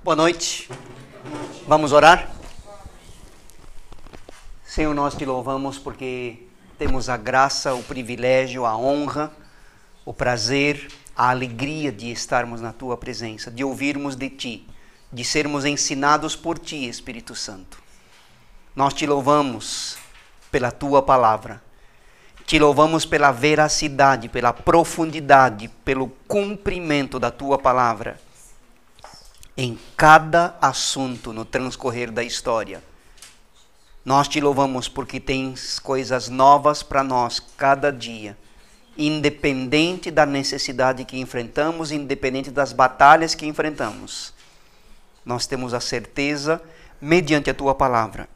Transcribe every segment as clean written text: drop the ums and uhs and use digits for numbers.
Boa noite. Vamos orar? Senhor, nós te louvamos porque temos a graça, o privilégio, a honra, o prazer, a alegria de estarmos na tua presença, de ouvirmos de ti, de sermos ensinados por ti, Espírito Santo. Nós te louvamos pela tua palavra. Te louvamos pela veracidade, pela profundidade, pelo cumprimento da tua palavra em cada assunto no transcorrer da história. Nós te louvamos porque tens coisas novas para nós cada dia, independente da necessidade que enfrentamos, independente das batalhas que enfrentamos. Nós temos a certeza, mediante a tua palavra,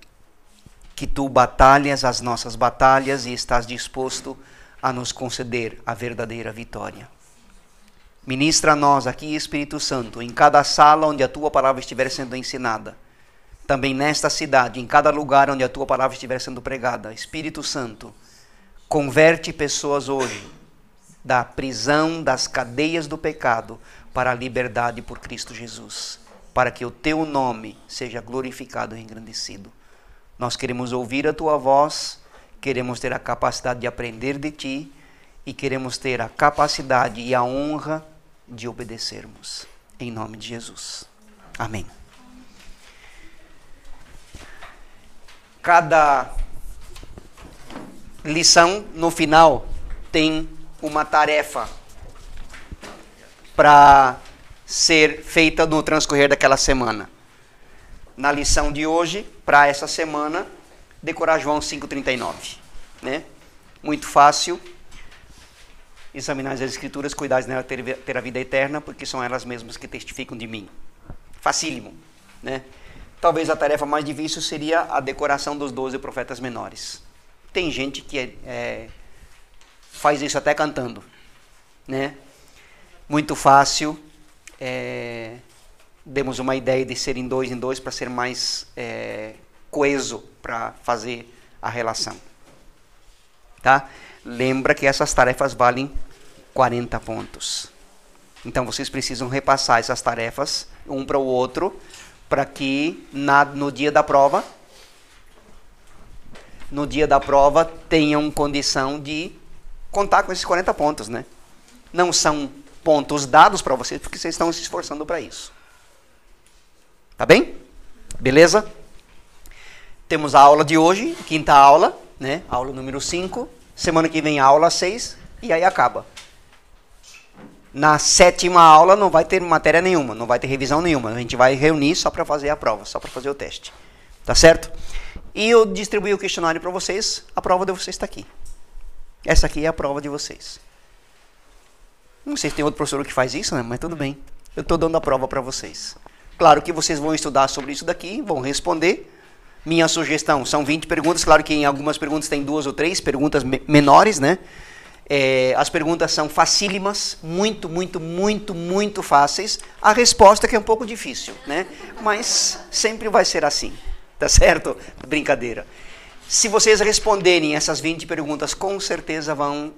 que tu batalhas as nossas batalhas e estás disposto a nos conceder a verdadeira vitória. Ministra a nós aqui, Espírito Santo, em cada sala onde a tua palavra estiver sendo ensinada, também nesta cidade, em cada lugar onde a tua palavra estiver sendo pregada. Espírito Santo, converte pessoas hoje da prisão, das cadeias do pecado, para a liberdade por Cristo Jesus, para que o teu nome seja glorificado e engrandecido. Nós queremos ouvir a tua voz, queremos ter a capacidade de aprender de ti e queremos ter a capacidade e a honra de obedecermos. Em nome de Jesus. Amém. Cada lição, no final, tem uma tarefa para ser feita no transcorrer daquela semana. Na lição de hoje, para essa semana, decorar João 5,39. Né? Muito fácil. Examinar as Escrituras, cuidar nela ter a vida eterna, porque são elas mesmas que testificam de mim. Facílimo. Né? Talvez a tarefa mais difícil seria a decoração dos 12 profetas menores. Tem gente que faz isso até cantando. Né? Muito fácil. Demos uma ideia de ser em dois para ser mais coeso para fazer a relação. Tá? Lembra que essas tarefas valem 40 pontos. Então vocês precisam repassar essas tarefas um para o outro, para que no dia da prova tenham condição de contar com esses 40 pontos, né? Não são pontos dados para vocês, porque vocês estão se esforçando para isso. Tá bem? Beleza? Temos a aula de hoje, quinta aula, né? Aula número 5. Semana que vem a aula 6 e aí acaba. Na 7ª aula não vai ter matéria nenhuma, não vai ter revisão nenhuma. A gente vai reunir só para fazer a prova, só para fazer o teste. Tá certo? E eu distribuí o questionário para vocês, a prova de vocês está aqui. Essa aqui é a prova de vocês. Não sei se tem outro professor que faz isso, né? Mas tudo bem. Eu estou dando a prova para vocês. Claro que vocês vão estudar sobre isso daqui, vão responder. Minha sugestão, são 20 perguntas, claro que em algumas perguntas tem 2 ou 3 perguntas menores, né? As perguntas são facílimas, muito fáceis. A resposta que é um pouco difícil, né? Mas sempre vai ser assim, tá certo? Brincadeira. Se vocês responderem essas 20 perguntas, com certeza vão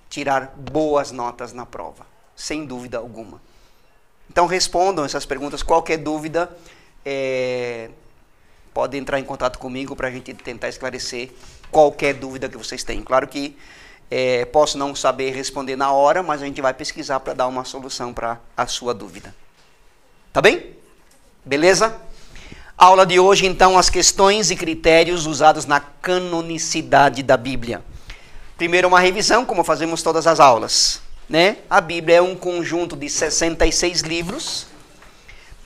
tirar boas notas na prova, sem dúvida alguma. Então respondam essas perguntas, qualquer dúvida, pode entrar em contato comigo para a gente tentar esclarecer qualquer dúvida que vocês têm. Claro que posso não saber responder na hora, mas a gente vai pesquisar para dar uma solução para a sua dúvida. Tá bem? Beleza? Aula de hoje, então, as questões e critérios usados na canonicidade da Bíblia. Primeiro, uma revisão, como fazemos todas as aulas. Né? A Bíblia é um conjunto de 66 livros,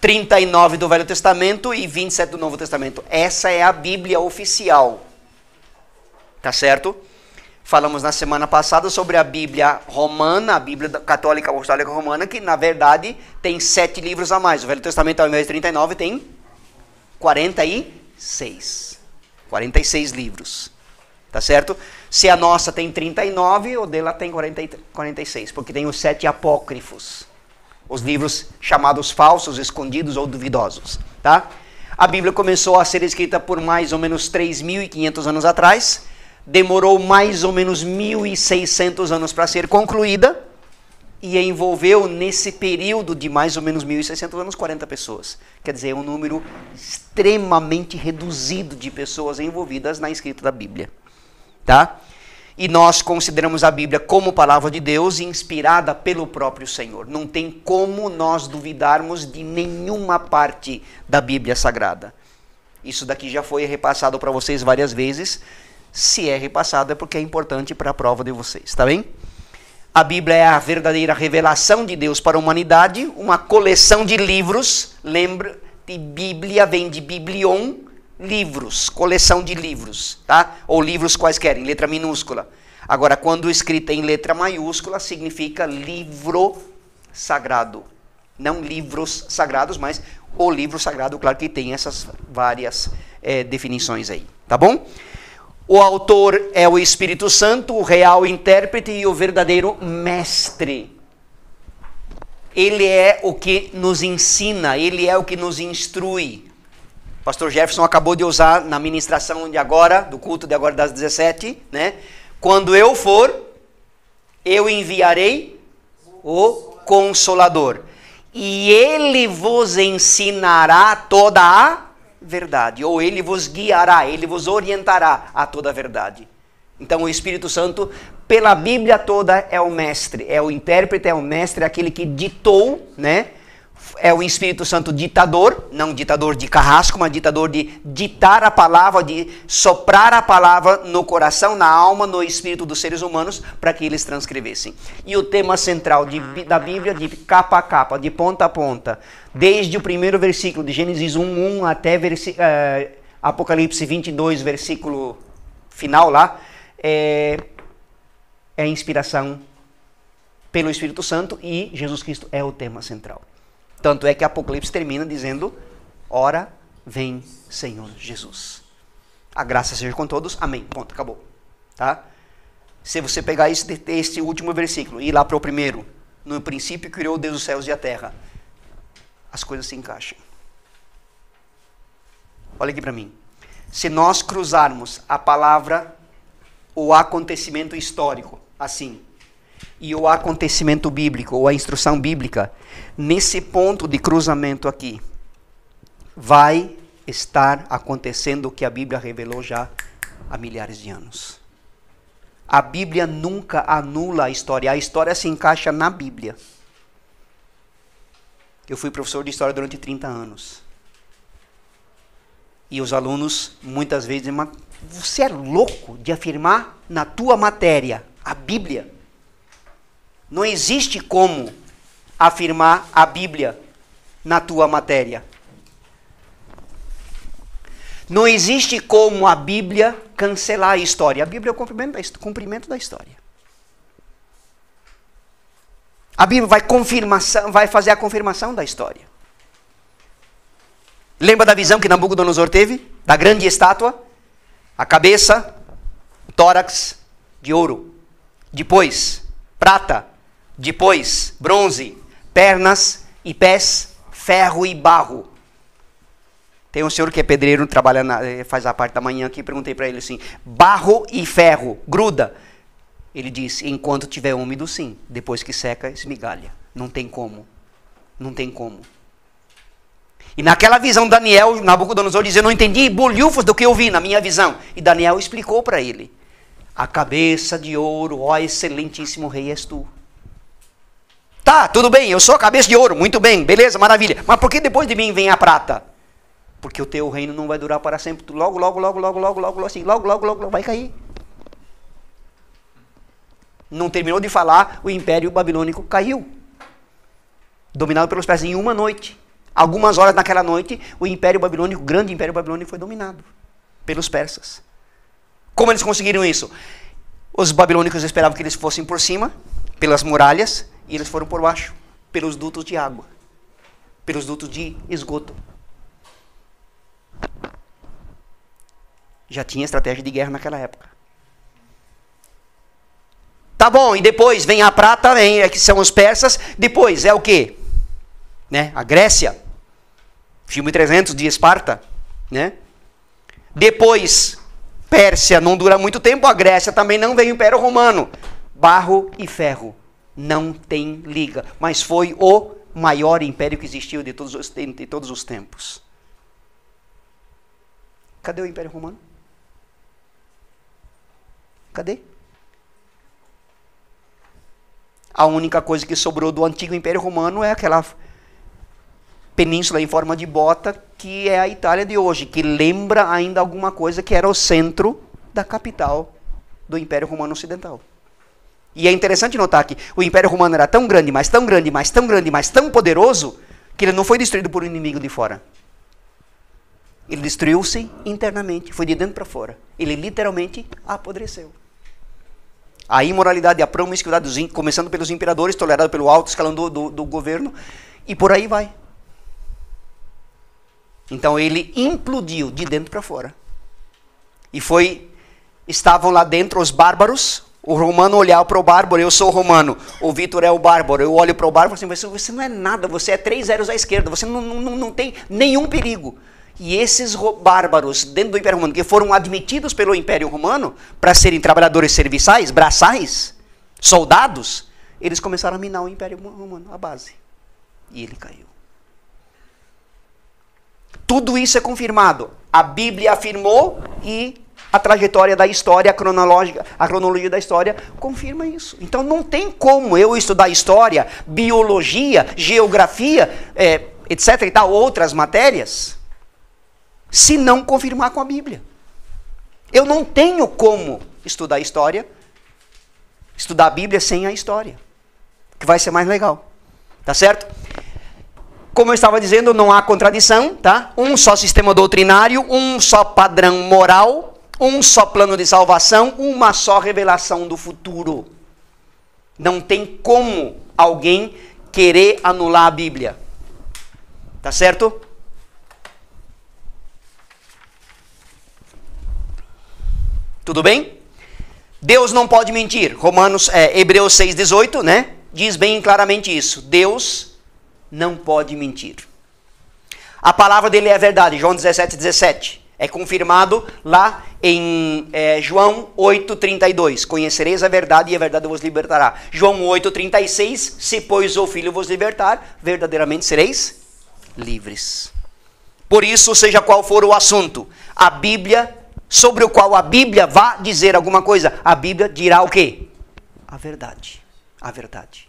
39 do Velho Testamento e 27 do Novo Testamento. Essa é a Bíblia oficial. Tá certo? Falamos na semana passada sobre a Bíblia romana, a Bíblia católica apostólica romana, que na verdade tem 7 livros a mais. O Velho Testamento, ao invés de 39, tem 46. 46 livros. Tá certo? Se a nossa tem 39, o dela tem 46, porque tem os 7 apócrifos. Os livros chamados falsos, escondidos ou duvidosos. Tá? A Bíblia começou a ser escrita por mais ou menos 3.500 anos atrás. Demorou mais ou menos 1.600 anos para ser concluída. e envolveu nesse período de mais ou menos 1.600 anos 40 pessoas. Quer dizer, é um número extremamente reduzido de pessoas envolvidas na escrita da Bíblia. Tá? E nós consideramos a Bíblia como palavra de Deus inspirada pelo próprio Senhor. Não tem como nós duvidarmos de nenhuma parte da Bíblia Sagrada. Isso daqui já foi repassado para vocês várias vezes. Se é repassado é porque é importante para a prova de vocês, tá bem? A Bíblia é a verdadeira revelação de Deus para a humanidade, uma coleção de livros. Lembra, de Bíblia vem de biblion, livros, coleção de livros, tá? Ou livros quaisquer, em letra minúscula. Agora, quando escrita em letra maiúscula, significa livro sagrado. Não livros sagrados, mas o livro sagrado, claro que tem essas várias definições aí, tá bom? O autor é o Espírito Santo, o real intérprete e o verdadeiro mestre. Ele é o que nos ensina, ele é o que nos instrui. O pastor Jefferson acabou de usar na ministração de agora, do culto de agora das 17, né? Quando eu for, eu enviarei o Consolador. E ele vos ensinará toda a verdade, ou ele vos guiará, ele vos orientará a toda a verdade. Então o Espírito Santo, pela Bíblia toda, é o mestre, é o intérprete, é o mestre, é aquele que ditou, né? É o Espírito Santo ditador, não ditador de carrasco, mas ditador de ditar a palavra, de soprar a palavra no coração, na alma, no espírito dos seres humanos, para que eles transcrevessem. E o tema central da Bíblia, de capa a capa, de ponta a ponta, desde o primeiro versículo de Gênesis 1:1 até Apocalipse 22, versículo final lá, é a inspiração pelo Espírito Santo, e Jesus Cristo é o tema central. Tanto é que Apocalipse termina dizendo: ora vem Senhor Jesus. A graça seja com todos. Amém. Ponto. Acabou. Tá? Se você pegar este último versículo e ir lá para o primeiro: no princípio criou Deus os céus e a terra, as coisas se encaixam. Olha aqui para mim. Se nós cruzarmos a palavra, o acontecimento histórico, assim, e o acontecimento bíblico, ou a instrução bíblica, nesse ponto de cruzamento aqui, vai estar acontecendo o que a Bíblia revelou já há milhares de anos. A Bíblia nunca anula a história se encaixa na Bíblia. Eu fui professor de história durante 30 anos. E os alunos muitas vezes dizem: mas você é louco de afirmar na tua matéria, a Bíblia? Não existe como afirmar a Bíblia na tua matéria. Não existe como a Bíblia cancelar a história. A Bíblia é o cumprimento da história. A Bíblia vai fazer a confirmação da história. Lembra da visão que Nabucodonosor teve? Da grande estátua? A cabeça, o tórax de ouro. Depois, prata. Depois, bronze, pernas e pés, ferro e barro. Tem um senhor que é pedreiro, trabalha faz a parte da manhã aqui, perguntei para ele assim: barro e ferro, gruda? Ele disse: enquanto tiver úmido, sim. Depois que seca, esmigalha. Não tem como. Não tem como. E naquela visão, Daniel, Nabucodonosor diz: eu não entendi bolhufas do que eu vi na minha visão. E Daniel explicou para ele: a cabeça de ouro, ó excelentíssimo rei, és tu. Tá, tudo bem, eu sou a cabeça de ouro, muito bem, beleza, maravilha. Mas por que depois de mim vem a prata? Porque o teu reino não vai durar para sempre. Logo vai cair. Não terminou de falar, o Império Babilônico caiu. Dominado pelos persas em uma noite. Algumas horas naquela noite, o Império Babilônico, o grande Império Babilônico, foi dominado pelos persas. Como eles conseguiram isso? Os babilônicos esperavam que eles fossem por cima, pelas muralhas, e eles foram por baixo, pelos dutos de água, pelos dutos de esgoto. Já tinha estratégia de guerra naquela época. Tá bom, e depois vem a prata, que são os persas. Depois é o quê? Né? A Grécia. Filme 300 de Esparta. Né? Depois, Pérsia não dura muito tempo. A Grécia também não, veio o Império Romano. Barro e ferro. Não tem liga. Mas foi o maior império que existiu de todos os tempos. Cadê o Império Romano? Cadê? A única coisa que sobrou do antigo Império Romano é aquela península em forma de bota, que é a Itália de hoje, que lembra ainda alguma coisa que era o centro da capital do Império Romano Ocidental. E é interessante notar que o Império Romano era tão grande, mas tão grande, mas tão grande, mas tão poderoso, que ele não foi destruído por um inimigo de fora. Ele destruiu-se internamente, foi de dentro para fora. Ele literalmente apodreceu. A imoralidade, a promiscuidade, começando pelos imperadores, tolerado pelo alto escalão do governo, e por aí vai. Então ele implodiu de dentro para fora. E estavam lá dentro os bárbaros, o romano olhava para o bárbaro, eu sou o romano, o Vitor é o bárbaro, eu olho para o bárbaro e falo assim, você não é nada, você é 3 zeros à esquerda, você não tem nenhum perigo. E esses bárbaros dentro do Império Romano, que foram admitidos pelo Império Romano para serem trabalhadores serviçais, braçais, soldados, eles começaram a minar o Império Romano, a base. E ele caiu. Tudo isso é confirmado. A Bíblia afirmou e a trajetória da história, a cronologia da história confirma isso. Então não tem como eu estudar história, biologia, geografia, etc. e tal, outras matérias, se não confirmar com a Bíblia. Eu não tenho como estudar história, estudar a Bíblia sem a história, que vai ser mais legal. Tá certo? Como eu estava dizendo, não há contradição, tá? Um só sistema doutrinário, um só padrão moral, um só plano de salvação, uma só revelação do futuro. Não tem como alguém querer anular a Bíblia. Tá certo? Tudo bem? Deus não pode mentir. Hebreus 6,18, né? Diz bem claramente isso. Deus não pode mentir. A palavra dele é a verdade. João 17,17. É confirmado lá em João 8,32. Conhecereis a verdade e a verdade vos libertará. João 8,36. Se pois o Filho vos libertar, verdadeiramente sereis livres. Por isso, seja qual for o assunto, a Bíblia, sobre o qual a Bíblia vá dizer alguma coisa, a Bíblia dirá o quê? A verdade. A verdade.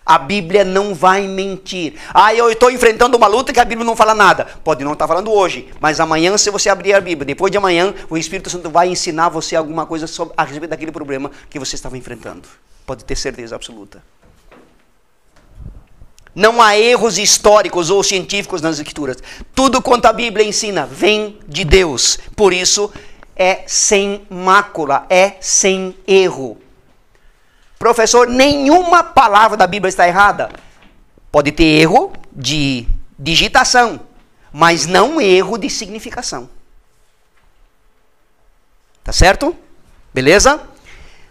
A Bíblia não vai mentir. Eu estou enfrentando uma luta que a Bíblia não fala nada. Pode não estar falando hoje, mas amanhã, se você abrir a Bíblia, depois de amanhã, o Espírito Santo vai ensinar você alguma coisa a respeito daquele problema que você estava enfrentando. Pode ter certeza absoluta. Não há erros históricos ou científicos nas Escrituras. Tudo quanto a Bíblia ensina vem de Deus. Por isso, é sem mácula, é sem erro. Professor, nenhuma palavra da Bíblia está errada. Pode ter erro de digitação, mas não erro de significação. Tá certo? Beleza?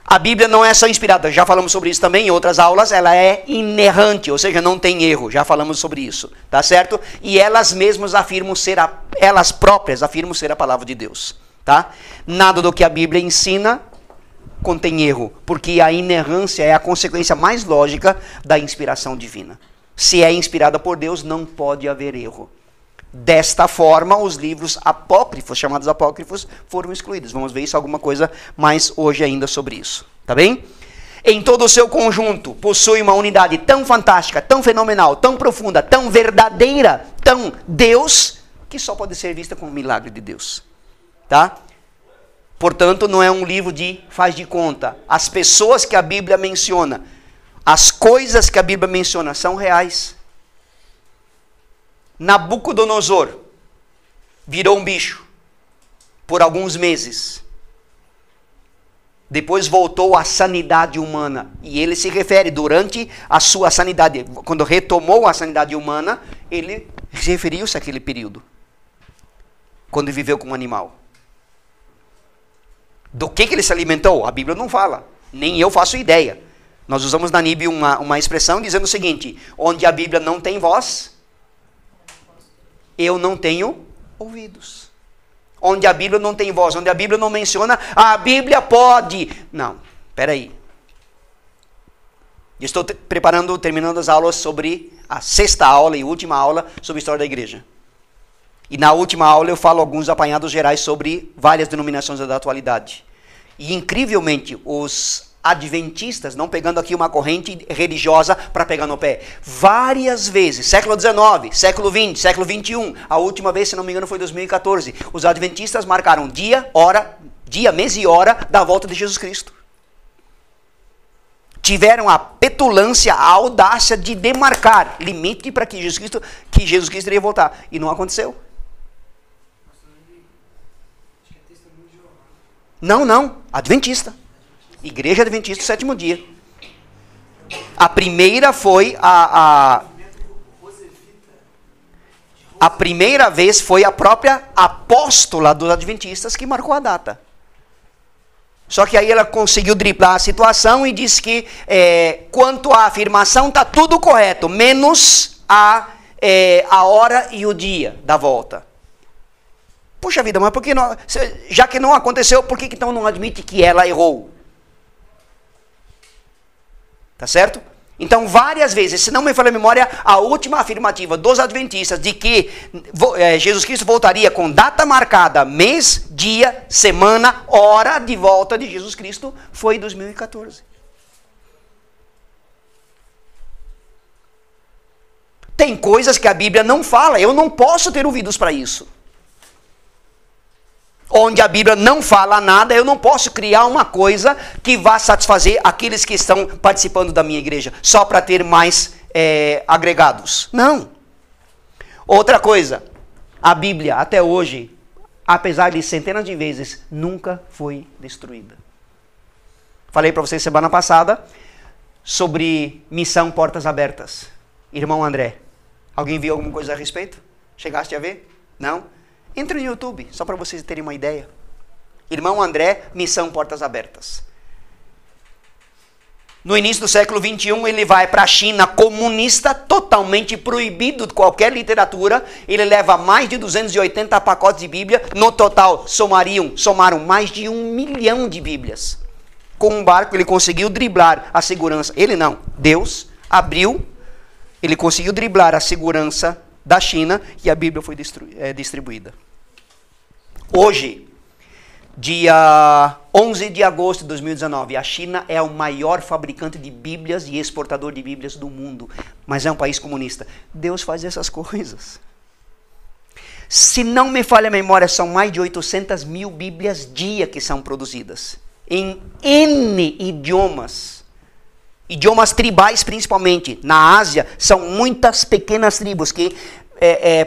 A Bíblia não é só inspirada, já falamos sobre isso também em outras aulas, ela é inerrante, ou seja, não tem erro, já falamos sobre isso, tá certo? E elas mesmas afirmam elas próprias afirmam ser a palavra de Deus, tá? Nada do que a Bíblia ensina contém erro, porque a inerrância é a consequência mais lógica da inspiração divina. Se é inspirada por Deus, não pode haver erro. Desta forma, os livros apócrifos, chamados apócrifos, foram excluídos. Vamos ver isso alguma coisa mais hoje ainda sobre isso. Tá bem? Em todo o seu conjunto, possui uma unidade tão fantástica, tão fenomenal, tão profunda, tão verdadeira, tão Deus, que só pode ser vista como um milagre de Deus. Tá? Portanto, não é um livro de faz de conta. As pessoas que a Bíblia menciona, as coisas que a Bíblia menciona são reais. Nabucodonosor virou um bicho por alguns meses. Depois voltou à sanidade humana. E ele se refere, durante a sua sanidade, quando retomou a sanidade humana, ele referiu-se àquele período. Quando viveu como animal. Do que ele se alimentou? A Bíblia não fala. Nem eu faço ideia. Nós usamos na NIB uma expressão dizendo o seguinte: onde a Bíblia não tem voz, eu não tenho ouvidos. Onde a Bíblia não tem voz, onde a Bíblia não menciona, a Bíblia pode. Não, espera aí. Estou terminando as aulas sobre a 6ª aula e última aula sobre a história da igreja. E na última aula eu falo alguns apanhados gerais sobre várias denominações da atualidade. E incrivelmente, os adventistas, não pegando aqui uma corrente religiosa para pegar no pé, várias vezes, século XIX, século XX, século XXI, a última vez, se não me engano, foi 2014, os adventistas marcaram dia, mês e hora da volta de Jesus Cristo. Tiveram a petulância, a audácia de demarcar limite para que Jesus Cristo iria voltar. E não aconteceu. Não, adventista. Igreja Adventista do 7º dia. A primeira foi a primeira vez foi a própria apóstola dos adventistas que marcou a data. Só que aí ela conseguiu driblar a situação e disse que quanto à afirmação está tudo correto, menos a hora e o dia da volta. Puxa vida, mas por que não, já que não aconteceu, por que então não admite que ela errou? Tá certo? Então, várias vezes, se não me falha a memória, a última afirmativa dos adventistas de que Jesus Cristo voltaria com data marcada, mês, dia, semana, hora de volta de Jesus Cristo, foi em 2014. Tem coisas que a Bíblia não fala, eu não posso ter ouvidos para isso. Onde a Bíblia não fala nada, eu não posso criar uma coisa que vá satisfazer aqueles que estão participando da minha igreja, só para ter mais agregados. Não. Outra coisa, a Bíblia até hoje, apesar de centenas de vezes, nunca foi destruída. Falei para vocês semana passada sobre missão Portas Abertas. Irmão André, alguém viu alguma coisa a respeito? Chegaste a ver? Não? Entre no YouTube, só para vocês terem uma ideia. Irmão André, missão Portas Abertas. No início do século XXI, ele vai para a China comunista, totalmente proibido de qualquer literatura. Ele leva mais de 280 pacotes de Bíblia. No total, somaram mais de 1 milhão de Bíblias. Com um barco, ele conseguiu driblar a segurança. Ele não, Deus abriu, ele conseguiu driblar a segurança da China e a Bíblia foi distribuída. Hoje, dia 11 de agosto de 2019, a China é o maior fabricante de Bíblias e exportador de Bíblias do mundo, mas é um país comunista. Deus faz essas coisas. Se não me falha a memória, são mais de 800 mil Bíblias dia que são produzidas, em N idiomas. Idiomas tribais principalmente. Na Ásia, são muitas pequenas tribos que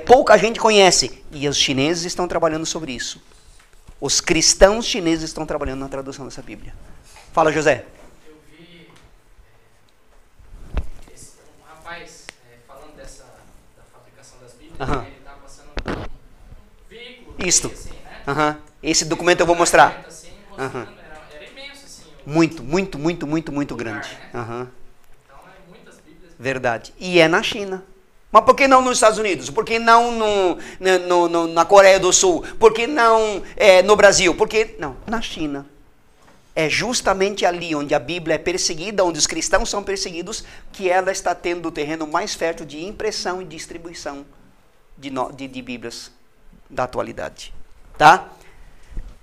pouca gente conhece. E os chineses estão trabalhando sobre isso. Os cristãos chineses estão trabalhando na tradução dessa Bíblia. Fala, José. Eu vi um rapaz falando da fabricação das Bíblias. Ele estava passando por um veículo. Isto. Assim, né? Esse documento eu vou mostrar. Assim, mostrando, era imenso assim. Muito grande. Né? Então é muitas Bíblias. Verdade. E é na China. Mas por que não nos Estados Unidos? Por que não na Coreia do Sul? Por que não no Brasil? Por que não? Na China. É justamente ali onde a Bíblia é perseguida, onde os cristãos são perseguidos, que ela está tendo o terreno mais fértil de impressão e distribuição de Bíblias da atualidade. Tá?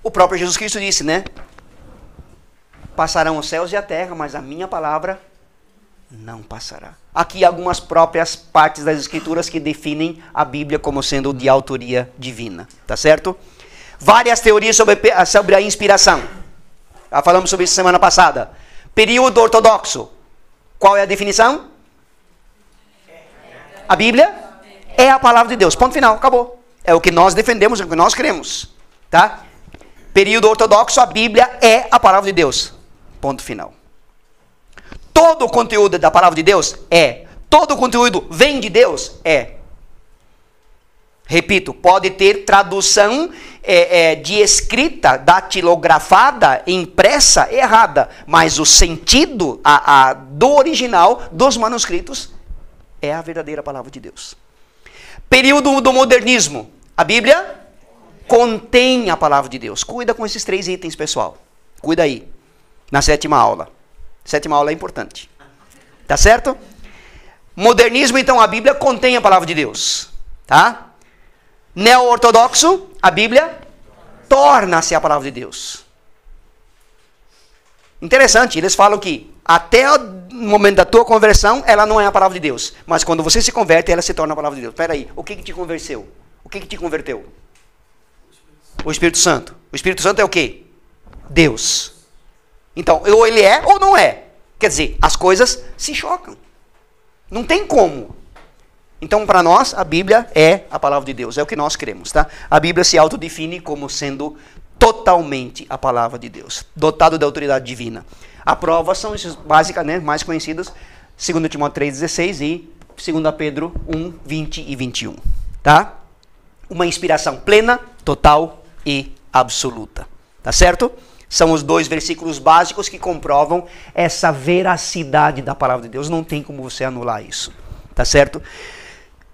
O próprio Jesus Cristo disse, né? Passarão os céus e a terra, mas a minha palavra não passará. Aqui algumas próprias partes das Escrituras que definem a Bíblia como sendo de autoria divina. Tá certo? Várias teorias sobre a inspiração. Já falamos sobre isso semana passada. Período ortodoxo. Qual é a definição? A Bíblia é a palavra de Deus. Ponto final, acabou. É o que nós defendemos, é o que nós cremos. Tá? Período ortodoxo, a Bíblia é a palavra de Deus. Ponto final. Todo o conteúdo da palavra de Deus é. Todo o conteúdo vem de Deus? É. Repito, pode ter tradução de escrita, datilografada, impressa, errada. Mas o sentido do original, dos manuscritos, é a verdadeira palavra de Deus. Período do modernismo. A Bíblia contém a palavra de Deus. Cuida com esses 3 itens, pessoal. Cuida aí. Na 7ª aula. 7ª aula é importante. Tá certo? Modernismo, então, a Bíblia contém a palavra de Deus. Tá? Neo-ortodoxo, a Bíblia torna-se a palavra de Deus. Interessante, eles falam que até o momento da tua conversão, ela não é a palavra de Deus. Mas quando você se converte, ela se torna a palavra de Deus. Espera aí, o que te convenceu? O que te converteu? O Espírito Santo. O Espírito Santo é o quê? Deus. Então, ou ele é ou não é. Quer dizer, as coisas se chocam. Não tem como. Então, para nós, a Bíblia é a palavra de Deus. É o que nós cremos, tá? A Bíblia se autodefine como sendo totalmente a palavra de Deus. Dotado da autoridade divina. A prova são essas básicas, né, mais conhecidas. 2 Timóteo 3,16 e 2 Pedro 1, 20 e 21. Tá? Uma inspiração plena, total e absoluta. Tá certo? São os dois versículos básicos que comprovam essa veracidade da palavra de Deus. Não tem como você anular isso. Tá certo?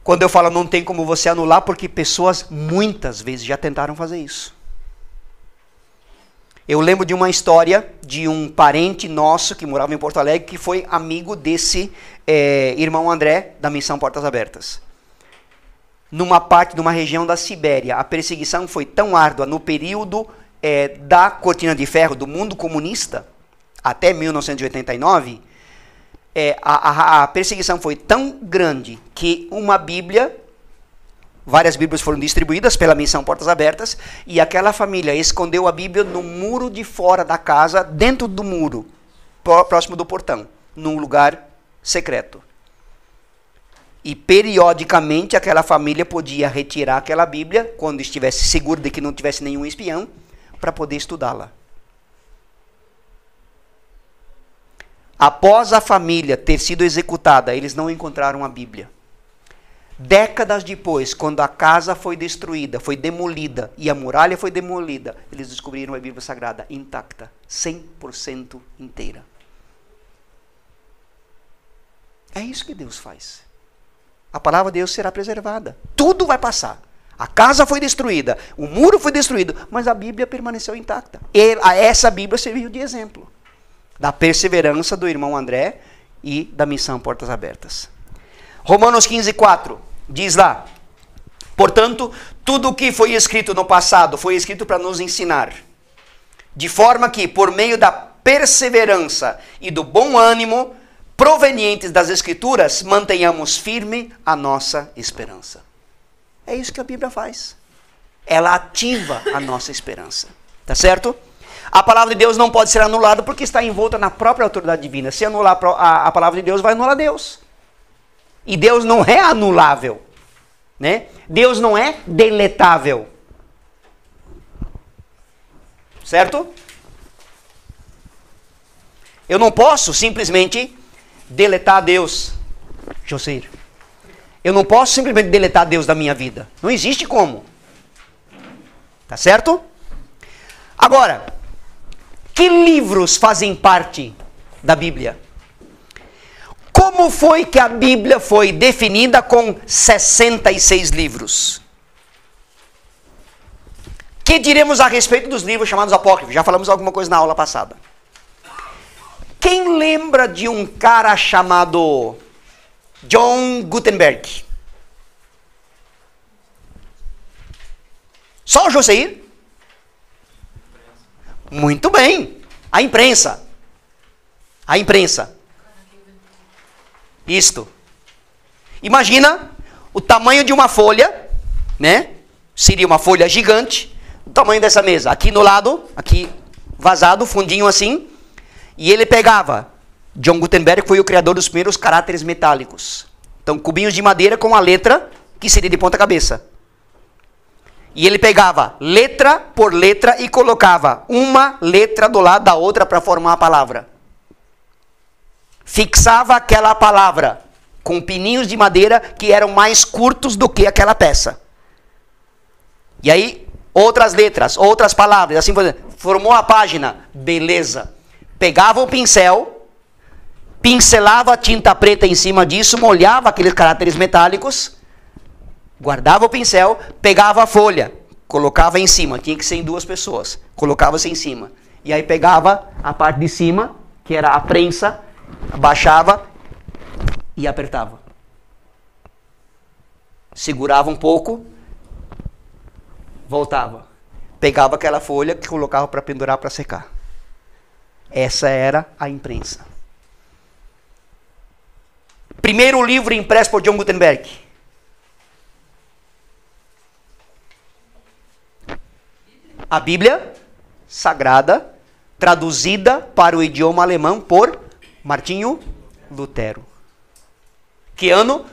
Quando eu falo não tem como você anular, porque pessoas muitas vezes já tentaram fazer isso. Eu lembro de uma história de um parente nosso que morava em Porto Alegre, que foi amigo desse irmão André, da Missão Portas Abertas. Numa parte de uma região da Sibéria, a perseguição foi tão árdua no período da cortina de ferro do mundo comunista, até 1989, a perseguição foi tão grande que uma Bíblia, várias Bíblias foram distribuídas pela Missão Portas Abertas, e aquela família escondeu a Bíblia no muro de fora da casa, dentro do muro, próximo do portão, num lugar secreto. E periodicamente aquela família podia retirar aquela Bíblia, quando estivesse seguro de que não tivesse nenhum espião, para poder estudá-la. Após a família ter sido executada, eles não encontraram a Bíblia. Décadas depois, quando a casa foi destruída, foi demolida, e a muralha foi demolida, eles descobriram a Bíblia Sagrada intacta, 100% inteira. É isso que Deus faz. A palavra de Deus será preservada. Tudo vai passar. A casa foi destruída, o muro foi destruído, mas a Bíblia permaneceu intacta. Essa Bíblia serviu de exemplo da perseverança do irmão André e da Missão Portas Abertas. Romanos 15:4 diz lá: portanto, tudo o que foi escrito no passado foi escrito para nos ensinar, de forma que, por meio da perseverança e do bom ânimo provenientes das Escrituras, mantenhamos firme a nossa esperança. É isso que a Bíblia faz. Ela ativa a nossa esperança. Tá certo? A palavra de Deus não pode ser anulada porque está envolta na própria autoridade divina. Se anular a palavra de Deus, vai anular Deus. E Deus não é anulável. Né? Deus não é deletável. Certo? Eu não posso simplesmente deletar Deus. Joseir. Eu não posso simplesmente deletar Deus da minha vida. Não existe como. Tá certo? Agora, que livros fazem parte da Bíblia? Como foi que a Bíblia foi definida com 66 livros? O que diremos a respeito dos livros chamados apócrifos? Já falamos alguma coisa na aula passada. Quem lembra de um cara chamado John Gutenberg? Só o Joseir? Muito bem. A imprensa. A imprensa. Isto. Imagina o tamanho de uma folha, né? Seria uma folha gigante. O tamanho dessa mesa. Aqui no lado, aqui vazado, fundinho assim. E ele pegava. John Gutenberg foi o criador dos primeiros caracteres metálicos. Então, cubinhos de madeira com a letra que seria de ponta cabeça. E ele pegava letra por letra e colocava uma letra do lado da outra para formar a palavra. Fixava aquela palavra com pininhos de madeira que eram mais curtos do que aquela peça. E aí, outras letras, outras palavras, assim formou a página. Beleza. Pegava o pincel, pincelava a tinta preta em cima disso, molhava aqueles caracteres metálicos, guardava o pincel, pegava a folha, colocava em cima, tinha que ser em 2 pessoas, colocava-se em cima. E aí pegava a parte de cima, que era a prensa, abaixava, e apertava. Segurava um pouco, voltava. Pegava aquela folha que colocava para pendurar para secar. Essa era a imprensa. Primeiro livro impresso por John Gutenberg. A Bíblia Sagrada, traduzida para o idioma alemão por Martinho Lutero. Que ano?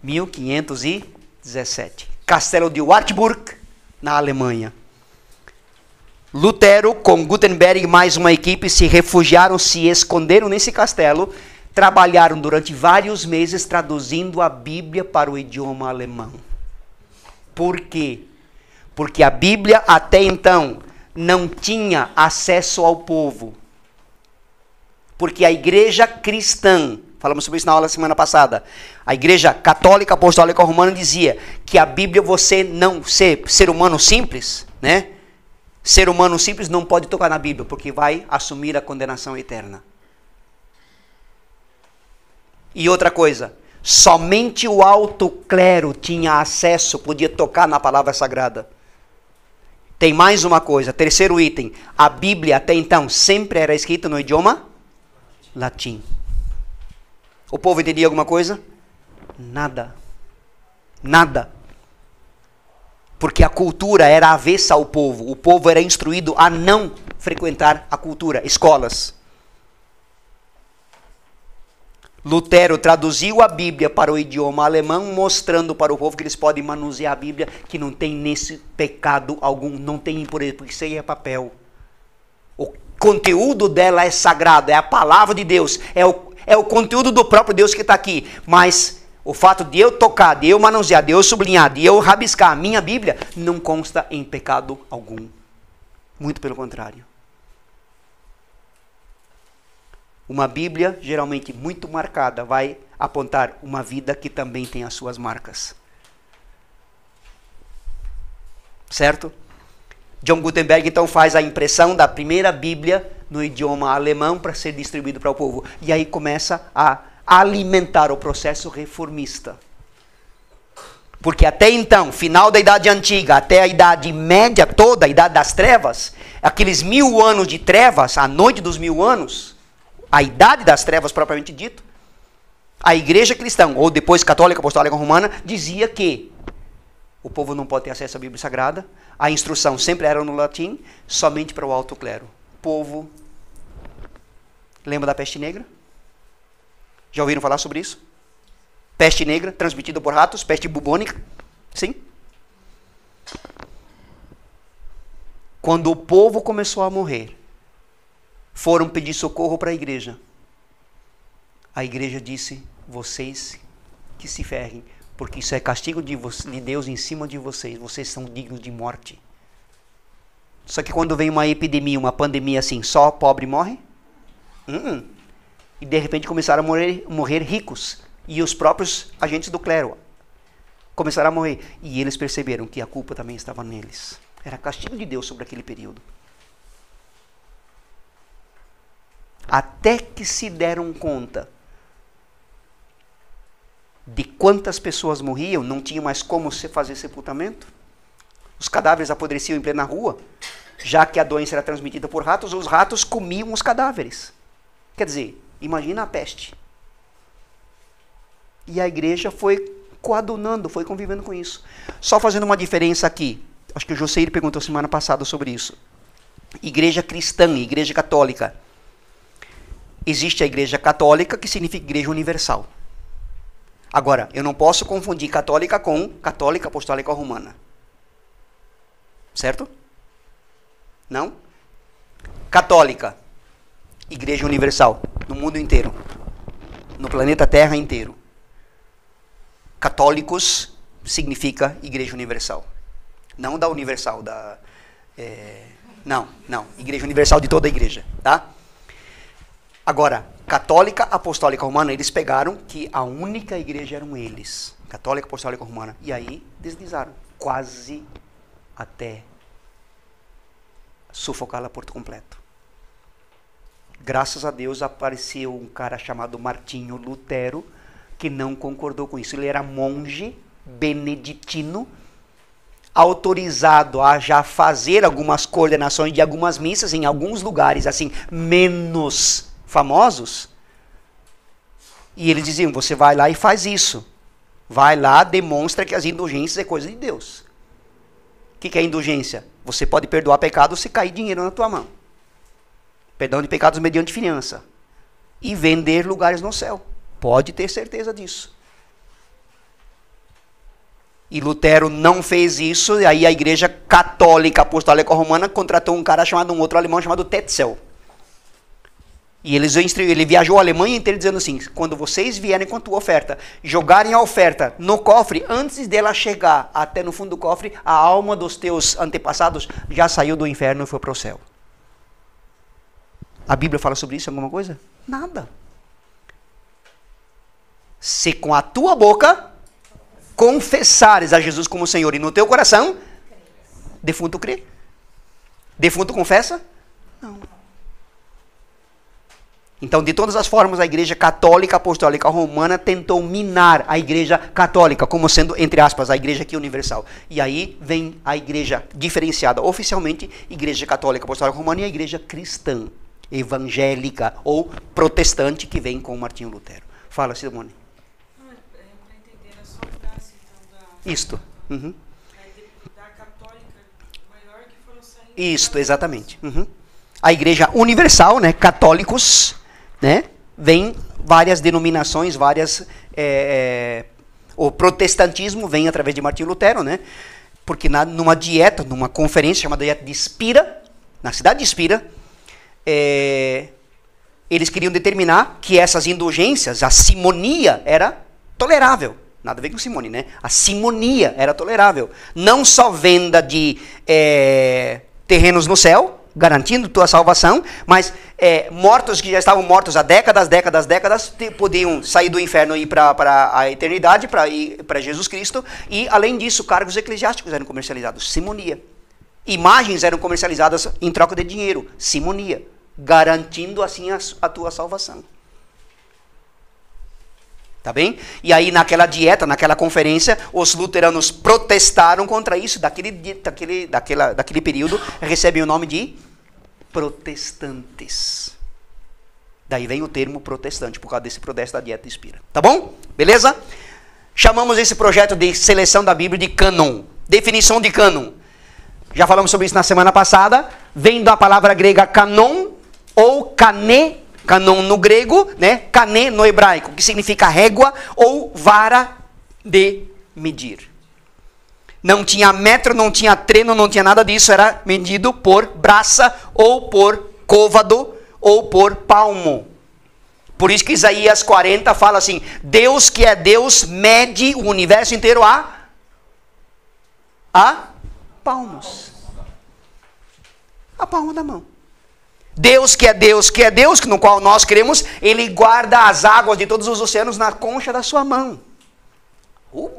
1517. Castelo de Wartburg, na Alemanha. Lutero, com Gutenberg e mais uma equipe, se refugiaram, se esconderam nesse castelo, trabalharam durante vários meses traduzindo a Bíblia para o idioma alemão. Por quê? Porque a Bíblia, até então, não tinha acesso ao povo. Porque a igreja cristã, falamos sobre isso na aula semana passada, a igreja católica apostólica romana dizia que a Bíblia, você não ser humano simples, né? Ser humano simples não pode tocar na Bíblia, porque vai assumir a condenação eterna. E outra coisa, somente o alto clero tinha acesso, podia tocar na palavra sagrada. Tem mais uma coisa, terceiro item, a Bíblia até então sempre era escrita no idioma latim. O povo entendia alguma coisa? Nada. Nada. Porque a cultura era avessa ao povo. O povo era instruído a não frequentar a cultura, escolas. Lutero traduziu a Bíblia para o idioma alemão, mostrando para o povo que eles podem manusear a Bíblia, que não tem nesse pecado algum, não tem impureza, porque isso aí é papel. O conteúdo dela é sagrado, é a palavra de Deus, é o conteúdo do próprio Deus que está aqui. Mas o fato de eu tocar, de eu manusear, de eu sublinhar, de eu rabiscar a minha Bíblia, não consta em pecado algum. Muito pelo contrário. Uma Bíblia, geralmente muito marcada, vai apontar uma vida que também tem as suas marcas. Certo? John Gutenberg, então, faz a impressão da primeira Bíblia no idioma alemão para ser distribuído para o povo. E aí começa a alimentar o processo reformista. Porque até então, final da Idade Antiga, até a Idade Média toda, a Idade das Trevas, aqueles 1000 anos de trevas, a noite dos 1000 anos, a Idade das Trevas propriamente dito, a igreja cristã, ou depois católica, apostólica romana, dizia que o povo não pode ter acesso à Bíblia Sagrada, a instrução sempre era no latim, somente para o alto clero. Povo, lembra da peste negra? Já ouviram falar sobre isso? Peste negra, transmitida por ratos, peste bubônica. Sim? Quando o povo começou a morrer, foram pedir socorro para a igreja. A igreja disse, vocês que se ferrem, porque isso é castigo de Deus em cima de vocês. Vocês são dignos de morte. Só que quando vem uma epidemia, uma pandemia assim, só pobre morre? E de repente começaram a morrer ricos. E os próprios agentes do clero começaram a morrer. E eles perceberam que a culpa também estava neles. Era castigo de Deus sobre aquele período. Até que se deram conta de quantas pessoas morriam, não tinha mais como se fazer sepultamento. Os cadáveres apodreciam em plena rua. Já que a doença era transmitida por ratos, os ratos comiam os cadáveres. Quer dizer, imagina a peste. E a igreja foi coadunando, foi convivendo com isso. Só fazendo uma diferença aqui. Acho que o Joseir perguntou semana passada sobre isso. Igreja cristã, igreja católica. Existe a igreja católica, que significa igreja universal. Agora, eu não posso confundir católica com católica apostólica romana. Certo? Não? Católica, igreja universal, no mundo inteiro. No planeta Terra inteiro. Católicos significa igreja universal. Não da universal, da... não, igreja universal de toda a igreja, tá? Agora, católica, apostólica romana, eles pegaram que a única igreja eram eles. Católica, apostólica romana. E aí deslizaram. Quase até sufocá-la por completo. Graças a Deus apareceu um cara chamado Martinho Lutero que não concordou com isso. Ele era monge beneditino, autorizado a já fazer algumas coordenações de algumas missas em alguns lugares assim menos famosos. E eles diziam, você vai lá e faz isso. Vai lá, demonstra que as indulgências é coisa de Deus. O que é indulgência? Você pode perdoar pecados se cair dinheiro na tua mão. Perdão de pecados mediante fiança. E vender lugares no céu. Pode ter certeza disso. E Lutero não fez isso, e aí a Igreja Católica Apostólica Romana contratou um cara chamado, um outro alemão chamado Tetzel. E ele viajou a Alemanha inteira dizendo assim, quando vocês vierem com a tua oferta, jogarem a oferta no cofre, antes dela chegar até no fundo do cofre, a alma dos teus antepassados já saiu do inferno e foi para o céu. A Bíblia fala sobre isso alguma coisa? Nada. Se com a tua boca confessares a Jesus como Senhor e no teu coração, defunto crê? Defunto confessa? Não. Então, de todas as formas, a Igreja Católica Apostólica Romana tentou minar a Igreja Católica, como sendo, entre aspas, a Igreja aqui universal. E aí vem a Igreja diferenciada, oficialmente, Igreja Católica Apostólica Romana e a Igreja Cristã, evangélica ou protestante, que vem com Martinho Lutero. Fala, Simone. Não, para entender, era só um braço, então, da... Isto. Uhum. Da católica maior que foram saindo... Isto, exatamente. Uhum. A Igreja Universal, né, católicos, né, vem várias denominações, o protestantismo vem através de Martinho Lutero, né, porque numa dieta, numa conferência chamada Dieta de Spira, na cidade de Spira, eles queriam determinar que essas indulgências, a simonia era tolerável. Nada a ver com simone, né? A simonia era tolerável. Não só venda de terrenos no céu, garantindo tua salvação, mas mortos que já estavam mortos há décadas, podiam sair do inferno e ir para a eternidade, para ir para Jesus Cristo, e além disso, cargos eclesiásticos eram comercializados, simonia. Imagens eram comercializadas em troca de dinheiro, simonia, garantindo assim a tua salvação. Tá bem? E aí naquela dieta, naquela conferência, os luteranos protestaram contra isso, daquele período, recebem o nome de protestantes. Daí vem o termo protestante, por causa desse protesto da dieta de Spira. Tá bom? Beleza? Chamamos esse projeto de seleção da Bíblia de cânon. Definição de cânon. Já falamos sobre isso na semana passada. Vem da palavra grega canon ou kané, canon no grego, né? Kané no hebraico, que significa régua ou vara de medir. Não tinha metro, não tinha treno, não tinha nada disso, era medido por braça ou por côvado ou por palmo. Por isso que Isaías 40 fala assim, Deus que é Deus mede o universo inteiro a palmos. A palma da mão. Deus que é Deus, no qual nós cremos, Ele guarda as águas de todos os oceanos na concha da sua mão.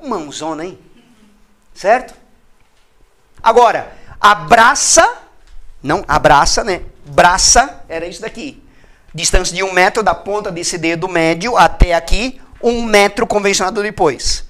Mãozona, hein? Certo? Agora, abraça, né? Braça era isso daqui. Distância de 1 metro da ponta desse dedo médio até aqui, 1 metro convencionado depois.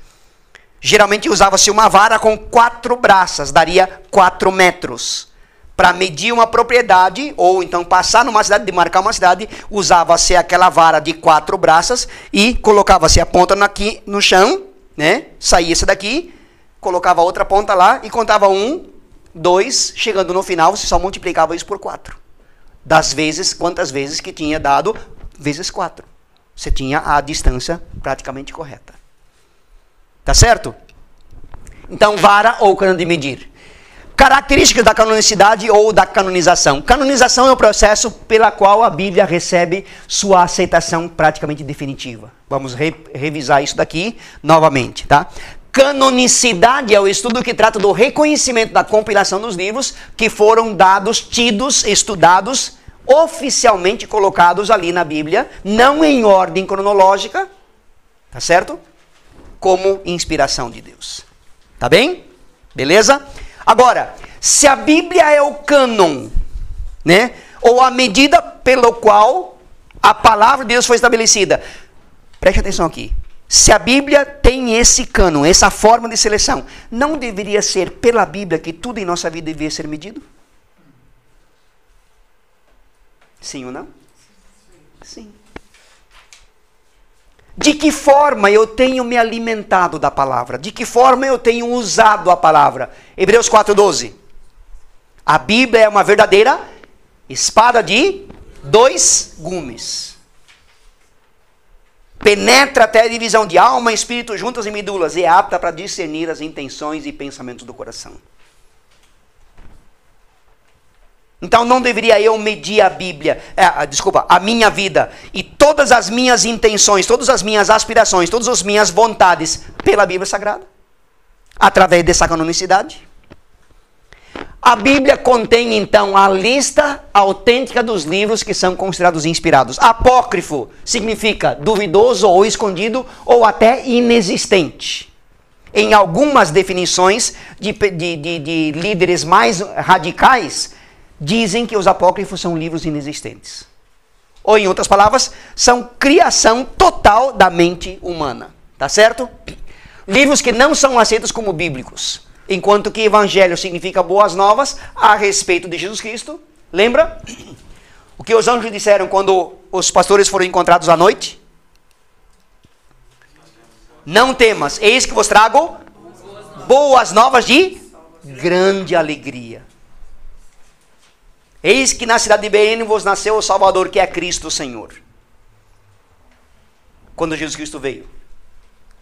Geralmente usava-se uma vara com 4 braças, daria 4 metros. Para medir uma propriedade, ou então passar numa cidade, demarcar uma cidade, usava-se aquela vara de 4 braças e colocava-se a ponta aqui no chão, né? Saía essa daqui, colocava a outra ponta lá e contava 1, 2, chegando no final, você só multiplicava isso por 4. Das vezes, quantas vezes que tinha dado, vezes 4. Você tinha a distância praticamente correta. Tá certo? Então, vara ou cano de medir. Características da canonicidade ou da canonização. Canonização é o processo pela qual a Bíblia recebe sua aceitação praticamente definitiva. Vamos revisar isso daqui novamente, tá? Canonicidade é o estudo que trata do reconhecimento da compilação dos livros que foram dados, tidos, estudados, oficialmente colocados ali na Bíblia, não em ordem cronológica, tá certo? Como inspiração de Deus. Tá bem? Beleza? Agora, se a Bíblia é o cânon, né? Ou a medida pelo qual a palavra de Deus foi estabelecida. Preste atenção aqui. Se a Bíblia tem esse cânon, essa forma de seleção, não deveria ser pela Bíblia que tudo em nossa vida deveria ser medido? Sim ou não? Sim. De que forma eu tenho me alimentado da palavra? De que forma eu tenho usado a palavra? Hebreus 4:12. A Bíblia é uma verdadeira espada de 2 gumes. Penetra até a divisão de alma, espírito, juntas e medulas, e é apta para discernir as intenções e pensamentos do coração. Então não deveria eu medir a Bíblia, a minha vida e todas as minhas intenções, todas as minhas aspirações, todas as minhas vontades pela Bíblia Sagrada? Através dessa canonicidade? A Bíblia contém então a lista autêntica dos livros que são considerados inspirados. Apócrifo significa duvidoso ou escondido ou até inexistente. Em algumas definições de líderes mais radicais, dizem que os apócrifos são livros inexistentes. Ou, em outras palavras, são criação total da mente humana. Tá certo? Livros que não são aceitos como bíblicos. Enquanto que evangelho significa boas novas a respeito de Jesus Cristo. Lembra? O que os anjos disseram quando os pastores foram encontrados à noite? Não temas, eis que vos trago boas novas de grande alegria. Eis que na cidade de Belém vos nasceu o Salvador, que é Cristo o Senhor. Quando Jesus Cristo veio.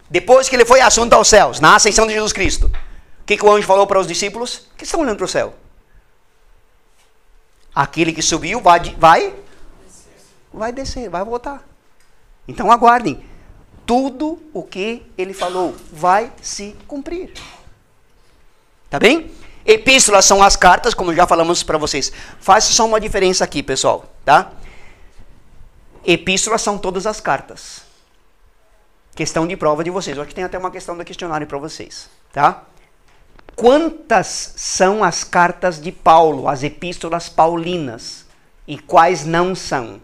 Depois que ele foi assunto aos céus, na ascensão de Jesus Cristo, o que o anjo falou para os discípulos? Que estão olhando para o céu. Aquele que subiu vai descer, vai voltar. Então aguardem. Tudo o que ele falou vai se cumprir. Tá bem? Epístolas são as cartas, como já falamos para vocês. Faz só uma diferença aqui, pessoal, tá? Epístolas são todas as cartas. Questão de prova de vocês. Hoje tem até uma questão do questionário para vocês, tá? Quantas são as cartas de Paulo, as epístolas paulinas? E quais não são?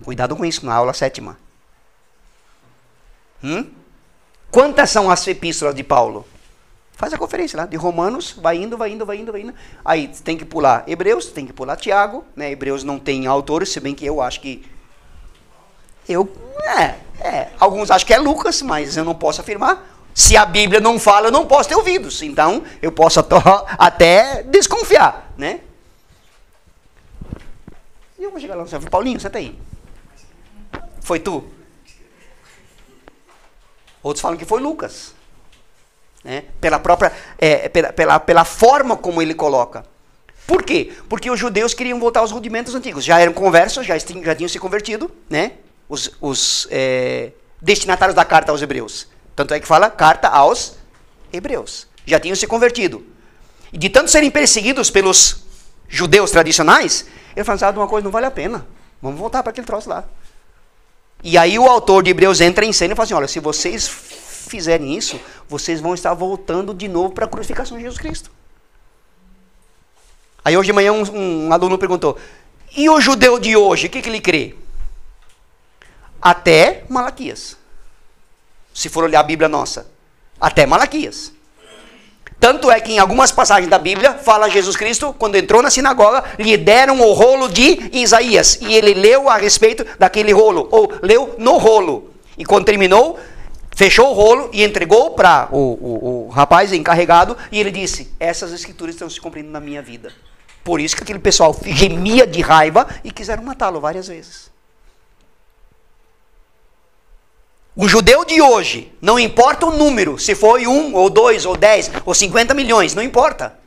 Cuidado com isso, na aula 7ª. Quantas são as epístolas de Paulo? Faz a conferência lá, de Romanos, vai indo. Aí tem que pular Hebreus, tem que pular Tiago, né? Hebreus não tem autores, se bem que eu acho que... Alguns acham que é Lucas, mas eu não posso afirmar. Se a Bíblia não fala, eu não posso ter ouvidos. Então, eu posso até desconfiar, né? E eu vou chegar lá no céu. Paulinho, senta aí. Foi tu? Outros falam que foi Lucas. Né? Pela própria, pela forma como ele coloca. Por quê? Porque os judeus queriam voltar aos rudimentos antigos. Já eram conversos, já tinham se convertido, né? Os destinatários da carta aos hebreus. Tanto é que fala carta aos hebreus. Já tinham se convertido. E de tanto serem perseguidos pelos judeus tradicionais, ele falou, uma coisa não vale a pena. Vamos voltar para aquele troço lá. E aí o autor de Hebreus entra em cena e fala assim, olha, se vocês fizerem isso, vocês vão estar voltando de novo para a crucificação de Jesus Cristo. Aí hoje de manhã um aluno perguntou, e o judeu de hoje, o que ele crê? Até Malaquias. Se for olhar a Bíblia nossa. Até Malaquias. Tanto é que em algumas passagens da Bíblia, fala Jesus Cristo, quando entrou na sinagoga, lhe deram o rolo de Isaías. E ele leu a respeito daquele rolo. Ou leu no rolo. E quando terminou, fechou o rolo e entregou para o rapaz encarregado. E ele disse, essas escrituras estão se cumprindo na minha vida. Por isso que aquele pessoal gemia de raiva e quiseram matá-lo várias vezes. O judeu de hoje, não importa o número, se foi 1, ou 2, ou 10, ou 50 milhões, não importa.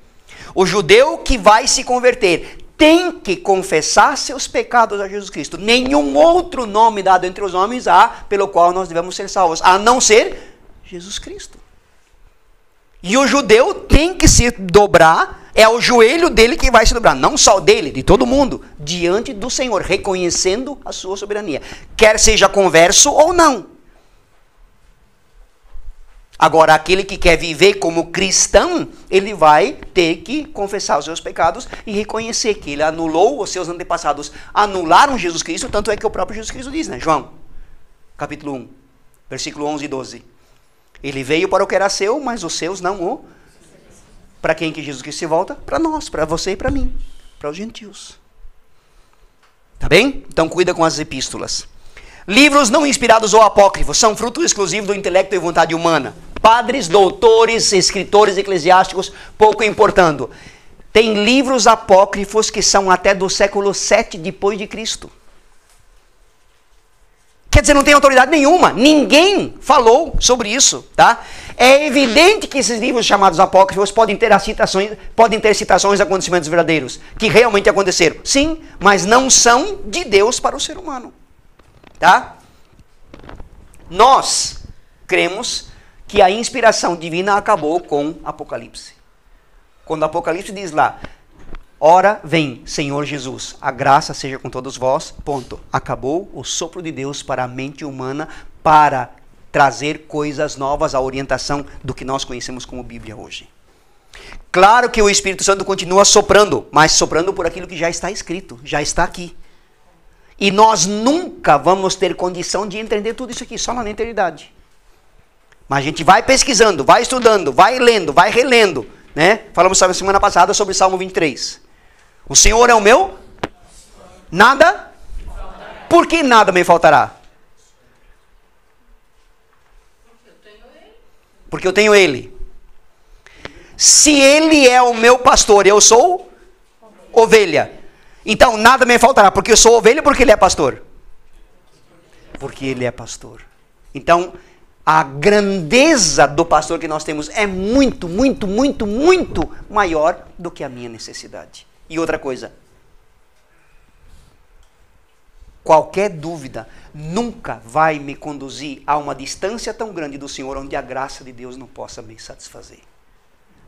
O judeu que vai se converter tem que confessar seus pecados a Jesus Cristo. Nenhum outro nome dado entre os homens há pelo qual nós devemos ser salvos, a não ser Jesus Cristo. E o judeu tem que se dobrar, é o joelho dele que vai se dobrar, não só dele, de todo mundo, diante do Senhor, reconhecendo a sua soberania, quer seja converso ou não. Agora, aquele que quer viver como cristão, ele vai ter que confessar os seus pecados e reconhecer que ele anulou, os seus antepassados anularam Jesus Cristo, tanto é que o próprio Jesus Cristo diz, né? João, capítulo 1. Versículo 11 e 12. Ele veio para o que era seu, mas os seus não o... Para quem que Jesus Cristo se volta? Para nós, para você e para mim. Para os gentios. Tá bem? Então cuida com as epístolas. Livros não inspirados ou apócrifos são fruto exclusivo do intelecto e vontade humana. Padres, doutores, escritores eclesiásticos, pouco importando. Tem livros apócrifos que são até do século 7 depois de Cristo. Quer dizer, não tem autoridade nenhuma. Ninguém falou sobre isso, tá? É evidente que esses livros chamados apócrifos podem ter citações de acontecimentos verdadeiros, que realmente aconteceram. Sim, mas não são de Deus para o ser humano. Tá? Nós cremos que a inspiração divina acabou com Apocalipse. Quando Apocalipse diz lá, ora vem, Senhor Jesus, a graça seja com todos vós, ponto. Acabou o sopro de Deus para a mente humana, para trazer coisas novas, a orientação do que nós conhecemos como Bíblia hoje. Claro que o Espírito Santo continua soprando, mas soprando por aquilo que já está escrito, já está aqui. E nós nunca vamos ter condição de entender tudo isso aqui, só na eternidade. Mas a gente vai pesquisando, vai estudando, vai lendo, vai relendo, né? Falamos semana passada sobre Salmo 23. O Senhor é o meu? Nada? Por que nada me faltará? Porque eu tenho Ele. Se Ele é o meu pastor, eu sou ovelha. Então nada me faltará, porque eu sou ovelha ou porque Ele é pastor? Porque Ele é pastor. Então a grandeza do pastor que nós temos é muito, muito, muito, muito maior do que a minha necessidade. E outra coisa, qualquer dúvida nunca vai me conduzir a uma distância tão grande do Senhor onde a graça de Deus não possa me satisfazer.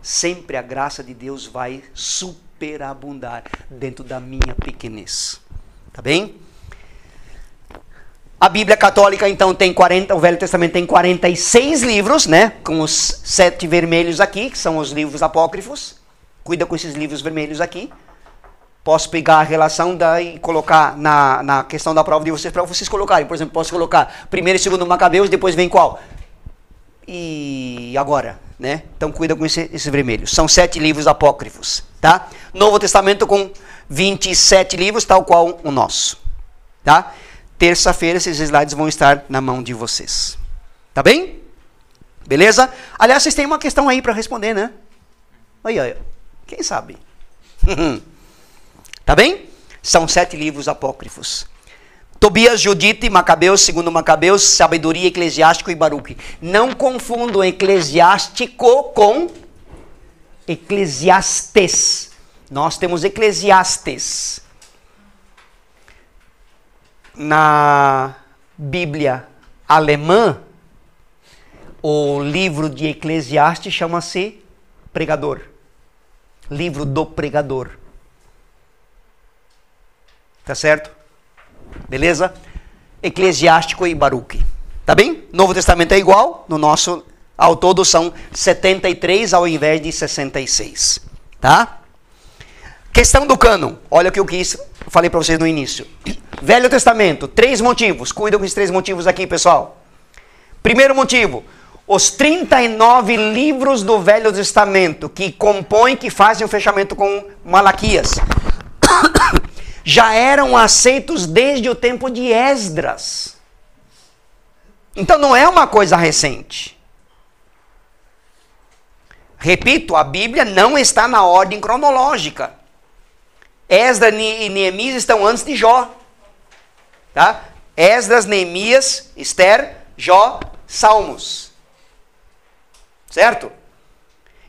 Sempre a graça de Deus vai superabundar dentro da minha pequenez. Tá bem? A Bíblia Católica então tem 40, o Velho Testamento tem 46 livros, né? Com os 7 vermelhos aqui, que são os livros apócrifos. Cuida com esses livros vermelhos aqui. Posso pegar a relação e colocar na questão da prova de vocês, para vocês colocarem. Por exemplo, posso colocar 1º e 2º Macabeus, depois vem qual? E agora, né? Então cuida com esses vermelhos. São 7 livros apócrifos, tá? Novo Testamento com 27 livros, tal qual o nosso, tá? Terça-feira esses slides vão estar na mão de vocês. Tá bem? Beleza? Aliás, vocês têm uma questão aí para responder, né? Aí, quem sabe? Tá bem? São 7 livros apócrifos. Tobias, Judite, Macabeus, 2º Macabeus, Sabedoria, Eclesiástico e Baruque. Não confundam Eclesiástico com Eclesiastes. Nós temos Eclesiastes. Na Bíblia alemã, o livro de Eclesiastes chama-se Pregador. Livro do Pregador. Tá certo? Beleza? Eclesiástico e Baruque. Tá bem? Novo Testamento é igual. No nosso, ao todo, são 73 ao invés de 66. Tá? Questão do cânon. Olha o que eu falei para vocês no início. Velho Testamento, 3 motivos. Cuidam com esses 3 motivos aqui, pessoal. Primeiro motivo. Os 39 livros do Velho Testamento que compõem, que fazem o fechamento com Malaquias, já eram aceitos desde o tempo de Esdras. Então não é uma coisa recente. Repito, a Bíblia não está na ordem cronológica. Esdras e Neemias estão antes de Jó. Tá? Esdras, Neemias, Esther, Jó, Salmos. Certo?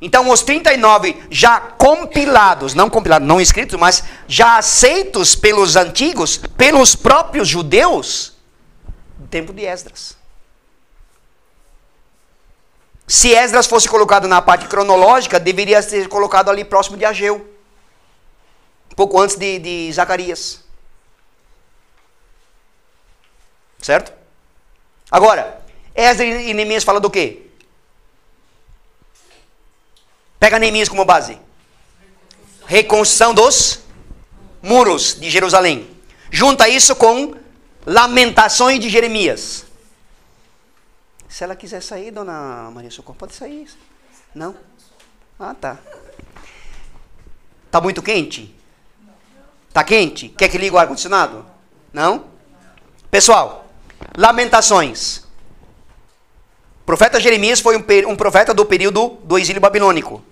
Então os 39 já compilados, não escritos, mas já aceitos pelos antigos, pelos próprios judeus, no tempo de Esdras. Se Esdras fosse colocado na parte cronológica, deveria ser colocado ali próximo de Ageu. Um pouco antes de Zacarias. Certo? Agora, Esdras e Neemias falam do quê? Pega Neemias como base. Reconstrução dos muros de Jerusalém. Junta isso com Lamentações de Jeremias. Se ela quiser sair, dona Maria Socorro, pode sair. Não? Ah, tá. Tá muito quente? Tá quente? Quer que ligue o ar-condicionado? Não? Pessoal, Lamentações. O profeta Jeremias foi um profeta do período do exílio babilônico.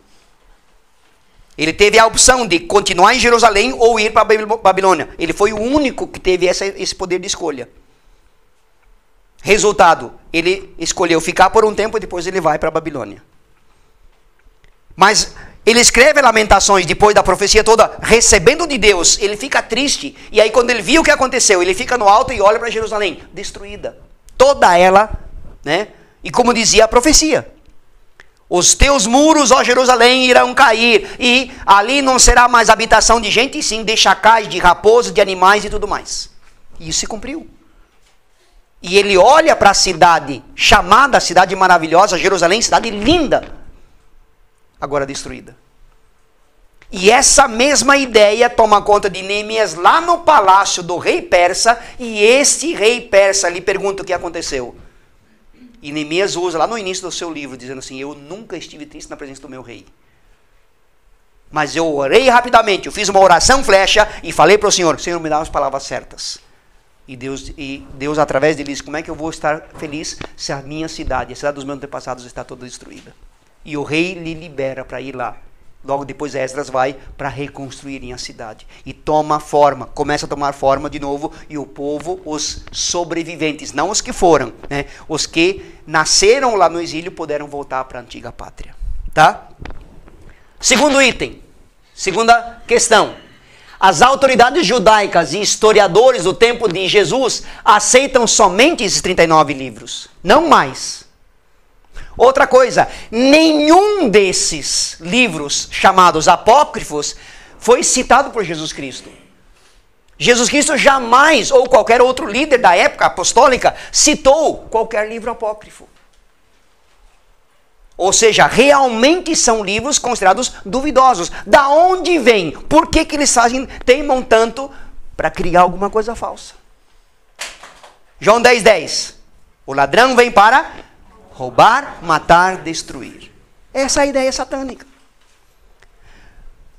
Ele teve a opção de continuar em Jerusalém ou ir para a Babilônia. Ele foi o único que teve esse poder de escolha. Resultado, ele escolheu ficar por um tempo e depois ele vai para a Babilônia. Mas ele escreve Lamentações depois da profecia toda, recebendo de Deus. Ele fica triste. E aí quando ele viu o que aconteceu, ele fica no alto e olha para Jerusalém, destruída. Toda ela, né? E como dizia a profecia, os teus muros, ó Jerusalém, irão cair, e ali não será mais habitação de gente, e sim de chacais, de raposas, de animais e tudo mais. E isso se cumpriu. E ele olha para a cidade, chamada cidade maravilhosa, Jerusalém, cidade linda, agora destruída. E essa mesma ideia toma conta de Neemias lá no palácio do rei persa, e este rei persa lhe pergunta o que aconteceu. E Neemias usa lá no início do seu livro, dizendo assim, eu nunca estive triste na presença do meu rei. Mas eu orei rapidamente, eu fiz uma oração flecha e falei para o Senhor, Senhor, me dá as palavras certas. E Deus através dele disse, como é que eu vou estar feliz se a minha cidade, a cidade dos meus antepassados está toda destruída? E o rei lhe libera para ir lá. Logo depois Esdras vai para reconstruírem a cidade. E toma forma, começa a tomar forma de novo. E o povo, os sobreviventes, não os que foram, né? Os que nasceram lá no exílio, puderam voltar para a antiga pátria. Tá? Segundo item, segunda questão. As autoridades judaicas e historiadores do tempo de Jesus aceitam somente esses 39 livros, não mais. Outra coisa, nenhum desses livros chamados apócrifos foi citado por Jesus Cristo. Jesus Cristo jamais, ou qualquer outro líder da época apostólica, citou qualquer livro apócrifo. Ou seja, realmente são livros considerados duvidosos. Da onde vem? Por que eles teimam tanto para criar alguma coisa falsa? João 10:10. O ladrão vem para roubar, matar, destruir. Essa é a ideia satânica.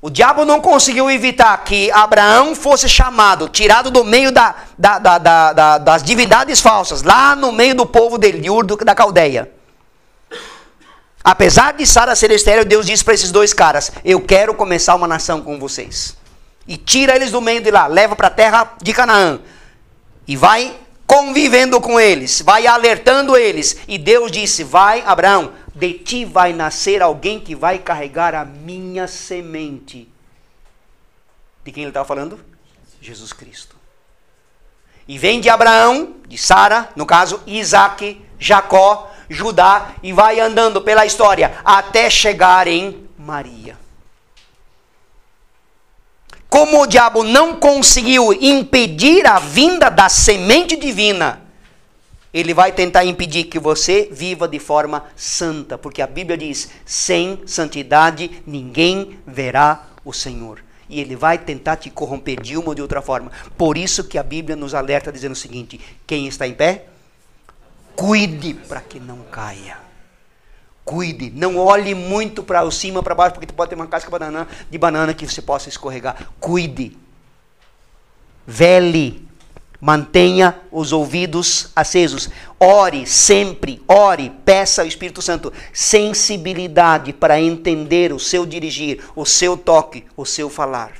O diabo não conseguiu evitar que Abraão fosse chamado, tirado do meio das divindades falsas, lá no meio do povo dele, de Ur da Caldeia. Apesar de Sara ser estéril, Deus disse para esses dois caras, eu quero começar uma nação com vocês. E tira eles do meio de lá, leva para a terra de Canaã. E vai convivendo com eles, vai alertando eles. E Deus disse, vai Abraão, de ti vai nascer alguém que vai carregar a minha semente. De quem ele estava falando? Jesus Cristo. E vem de Abraão, de Sara, no caso, Isaac, Jacó, Judá, e vai andando pela história, até chegar em Maria. Como o diabo não conseguiu impedir a vinda da semente divina, ele vai tentar impedir que você viva de forma santa. Porque a Bíblia diz, sem santidade ninguém verá o Senhor. E ele vai tentar te corromper de uma ou de outra forma. Por isso que a Bíblia nos alerta dizendo o seguinte, quem está em pé, cuide para que não caia. Cuide, não olhe muito para cima, para baixo, porque tu pode ter uma casca de banana que você possa escorregar. Cuide. Vele. Mantenha os ouvidos acesos. Ore sempre, ore, peça ao Espírito Santo sensibilidade para entender o seu dirigir, o seu toque, o seu falar.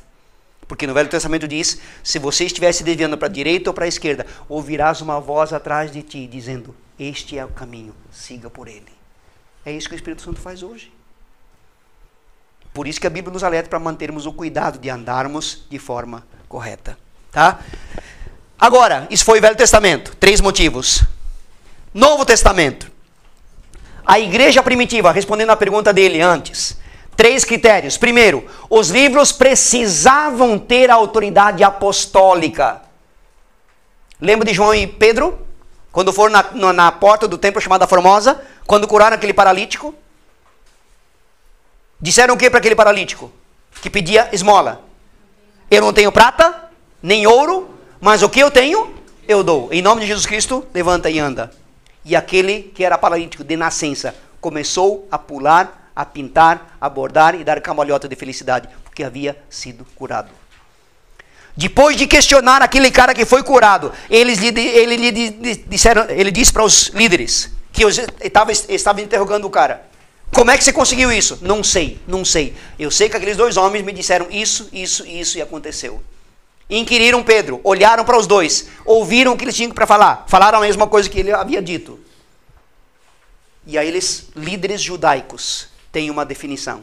Porque no Velho Testamento diz, se você estiver se desviando para a direita ou para a esquerda, ouvirás uma voz atrás de ti, dizendo, este é o caminho, siga por ele. É isso que o Espírito Santo faz hoje. Por isso que a Bíblia nos alerta para mantermos o cuidado de andarmos de forma correta. Tá? Agora, isso foi o Velho Testamento. 3 motivos. Novo Testamento. A igreja primitiva, respondendo à pergunta dele antes. 3 critérios. Primeiro, os livros precisavam ter autoridade apostólica. Lembra de João e Pedro? Quando foram na porta do templo chamada Formosa, quando curaram aquele paralítico, disseram o que para aquele paralítico? Que pedia esmola. Eu não tenho prata, nem ouro, mas o que eu tenho, eu dou. Em nome de Jesus Cristo, levanta e anda. E aquele que era paralítico de nascença começou a pular, a pintar, a bordar e dar cambalhota de felicidade, porque havia sido curado. Depois de questionar aquele cara que foi curado, ele disse para os líderes, que estava interrogando o cara: como é que você conseguiu isso? Não sei. Eu sei que aqueles dois homens me disseram isso e aconteceu. Inquiriram Pedro, olharam para os dois, ouviram o que eles tinham para falar, falaram a mesma coisa que ele havia dito. E aí eles, líderes judaicos, têm uma definição.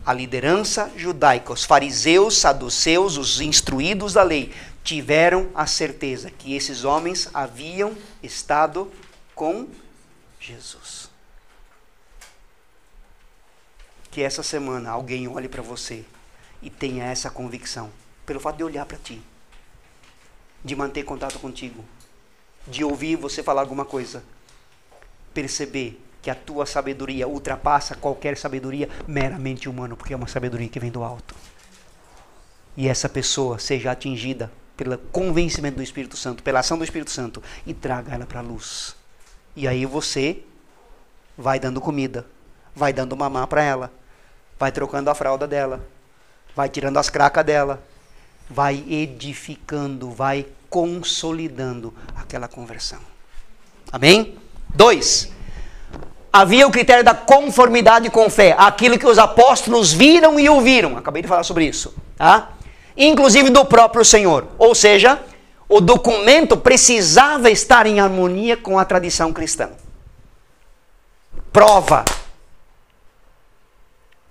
A liderança judaica, os fariseus, saduceus, os instruídos da lei, tiveram a certeza que esses homens haviam estado com Jesus. Que essa semana alguém olhe para você e tenha essa convicção, pelo fato de olhar para ti, de manter contato contigo, de ouvir você falar alguma coisa, perceber que a tua sabedoria ultrapassa qualquer sabedoria meramente humana, porque é uma sabedoria que vem do alto. E essa pessoa seja atingida pelo convencimento do Espírito Santo, pela ação do Espírito Santo, e traga ela para a luz. E aí você vai dando comida, vai dando mamar para ela, vai trocando a fralda dela, vai tirando as cracas dela, vai edificando, vai consolidando aquela conversão. Amém? 2. Havia o critério da conformidade com fé, aquilo que os apóstolos viram e ouviram. Acabei de falar sobre isso, tá? Inclusive do próprio Senhor. Ou seja, o documento precisava estar em harmonia com a tradição cristã. Prova.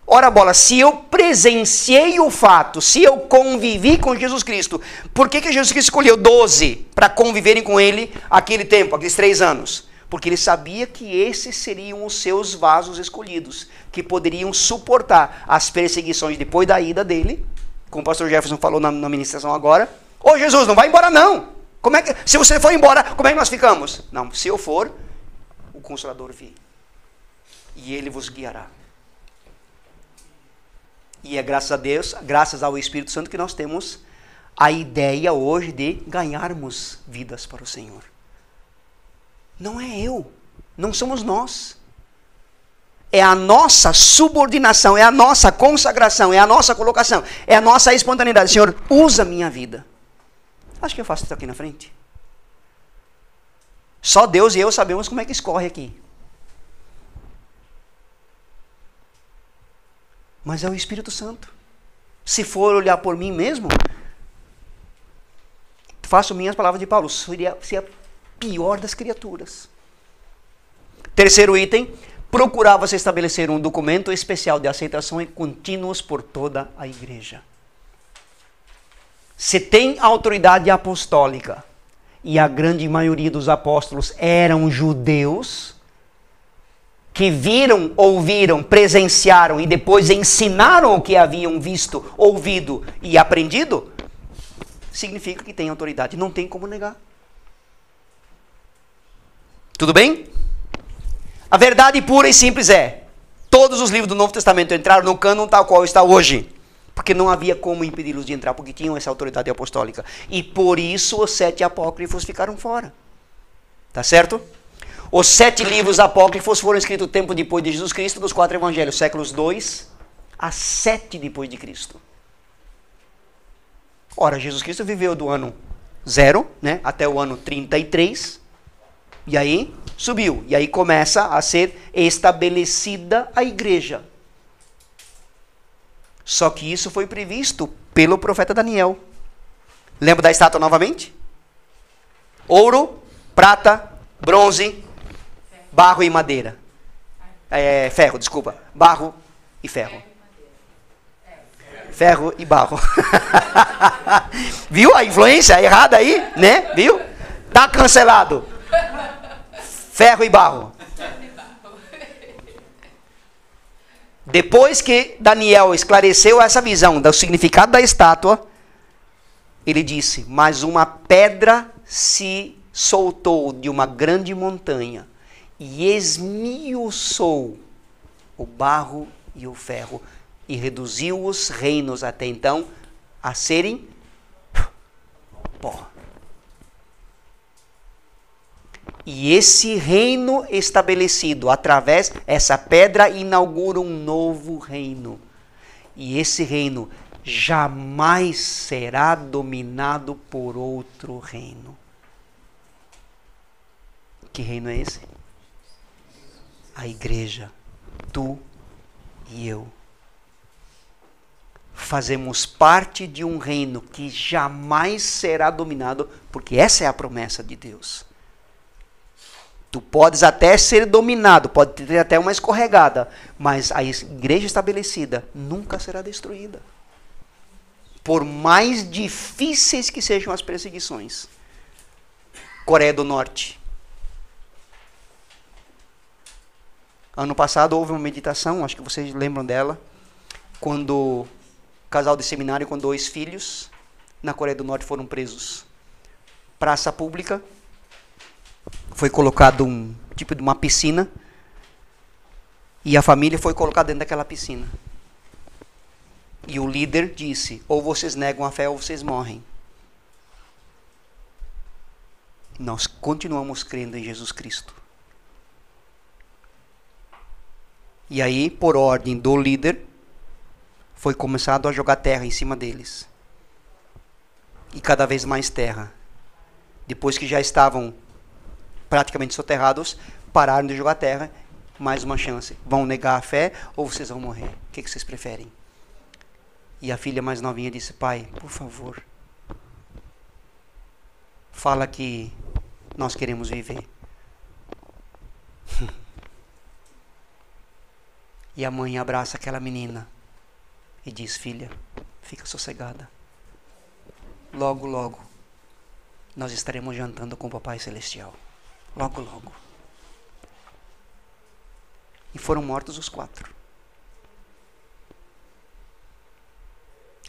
Ora bola, se eu presenciei o fato, se eu convivi com Jesus Cristo, por que Jesus Cristo escolheu 12 para conviverem com ele aquele tempo, aqueles 3 anos? Porque ele sabia que esses seriam os seus vasos escolhidos, que poderiam suportar as perseguições depois da ida dele, como o pastor Jefferson falou na ministração agora. Ô Jesus, não vai embora não! Como é que, se você for embora, como é que nós ficamos? Não, se eu for, o Consolador vir. E ele vos guiará. E é graças a Deus, graças ao Espírito Santo, que nós temos a ideia hoje de ganharmos vidas para o Senhor. Não é eu, não somos nós. É a nossa subordinação, é a nossa consagração, é a nossa colocação, é a nossa espontaneidade. Senhor, usa a minha vida. Acho que eu faço isso aqui na frente. Só Deus e eu sabemos como é que escorre aqui. Mas é o Espírito Santo. Se for olhar por mim mesmo, faço minhas palavras de Paulo, seria pior das criaturas. Terceiro item, procurava-se estabelecer um documento especial de aceitação e contínuos por toda a igreja. Se tem autoridade apostólica, e a grande maioria dos apóstolos eram judeus, que viram, ouviram, presenciaram e depois ensinaram o que haviam visto, ouvido e aprendido, significa que tem autoridade, não tem como negar. Tudo bem? A verdade pura e simples é, todos os livros do Novo Testamento entraram no cânon tal qual está hoje, porque não havia como impedi-los de entrar, porque tinham essa autoridade apostólica. E por isso os 7 apócrifos ficaram fora. Tá certo? Os 7 livros apócrifos foram escritos tempo depois de Jesus Cristo, dos 4 evangelhos, séculos 2 a 7 depois de Cristo. Ora, Jesus Cristo viveu do ano 0, né, até o ano 33, e aí subiu, e aí começa a ser estabelecida a igreja. Só que isso foi previsto pelo profeta Daniel. Lembra da estátua novamente? Ouro, prata, bronze, barro e madeira. Ferro, desculpa. Barro e ferro. Ferro e barro. Viu a influência errada aí? Né? Viu? Tá cancelado. Ferro e barro. Depois que Daniel esclareceu essa visão do significado da estátua, ele disse, mas uma pedra se soltou de uma grande montanha e esmiuçou o barro e o ferro e reduziu os reinos até então a serem pó. E esse reino estabelecido através, essa pedra inaugura um novo reino. E esse reino jamais será dominado por outro reino. Que reino é esse? A igreja. Tu e eu. Fazemos parte de um reino que jamais será dominado, porque essa é a promessa de Deus. Tu podes até ser dominado, pode ter até uma escorregada, mas a igreja estabelecida nunca será destruída. Por mais difíceis que sejam as perseguições. Coreia do Norte. Ano passado houve uma meditação, acho que vocês lembram dela, quando casal de seminário com 2 filhos na Coreia do Norte foram presos. Praça pública. Foi colocado um tipo de uma piscina e a família foi colocada dentro daquela piscina. E o líder disse: ou vocês negam a fé ou vocês morrem. Nós continuamos crendo em Jesus Cristo. E aí, por ordem do líder, foi começado a jogar terra em cima deles. E cada vez mais terra. Depois que já estavam praticamente soterrados, pararam de jogar terra. Mais uma chance. Vão negar a fé ou vocês vão morrer? O que vocês preferem? E a filha mais novinha disse: pai, por favor, fala que nós queremos viver. E a mãe abraça aquela menina e diz: filha, fica sossegada. Logo, logo, nós estaremos jantando com o Papai Celestial. Logo, logo. E foram mortos os 4.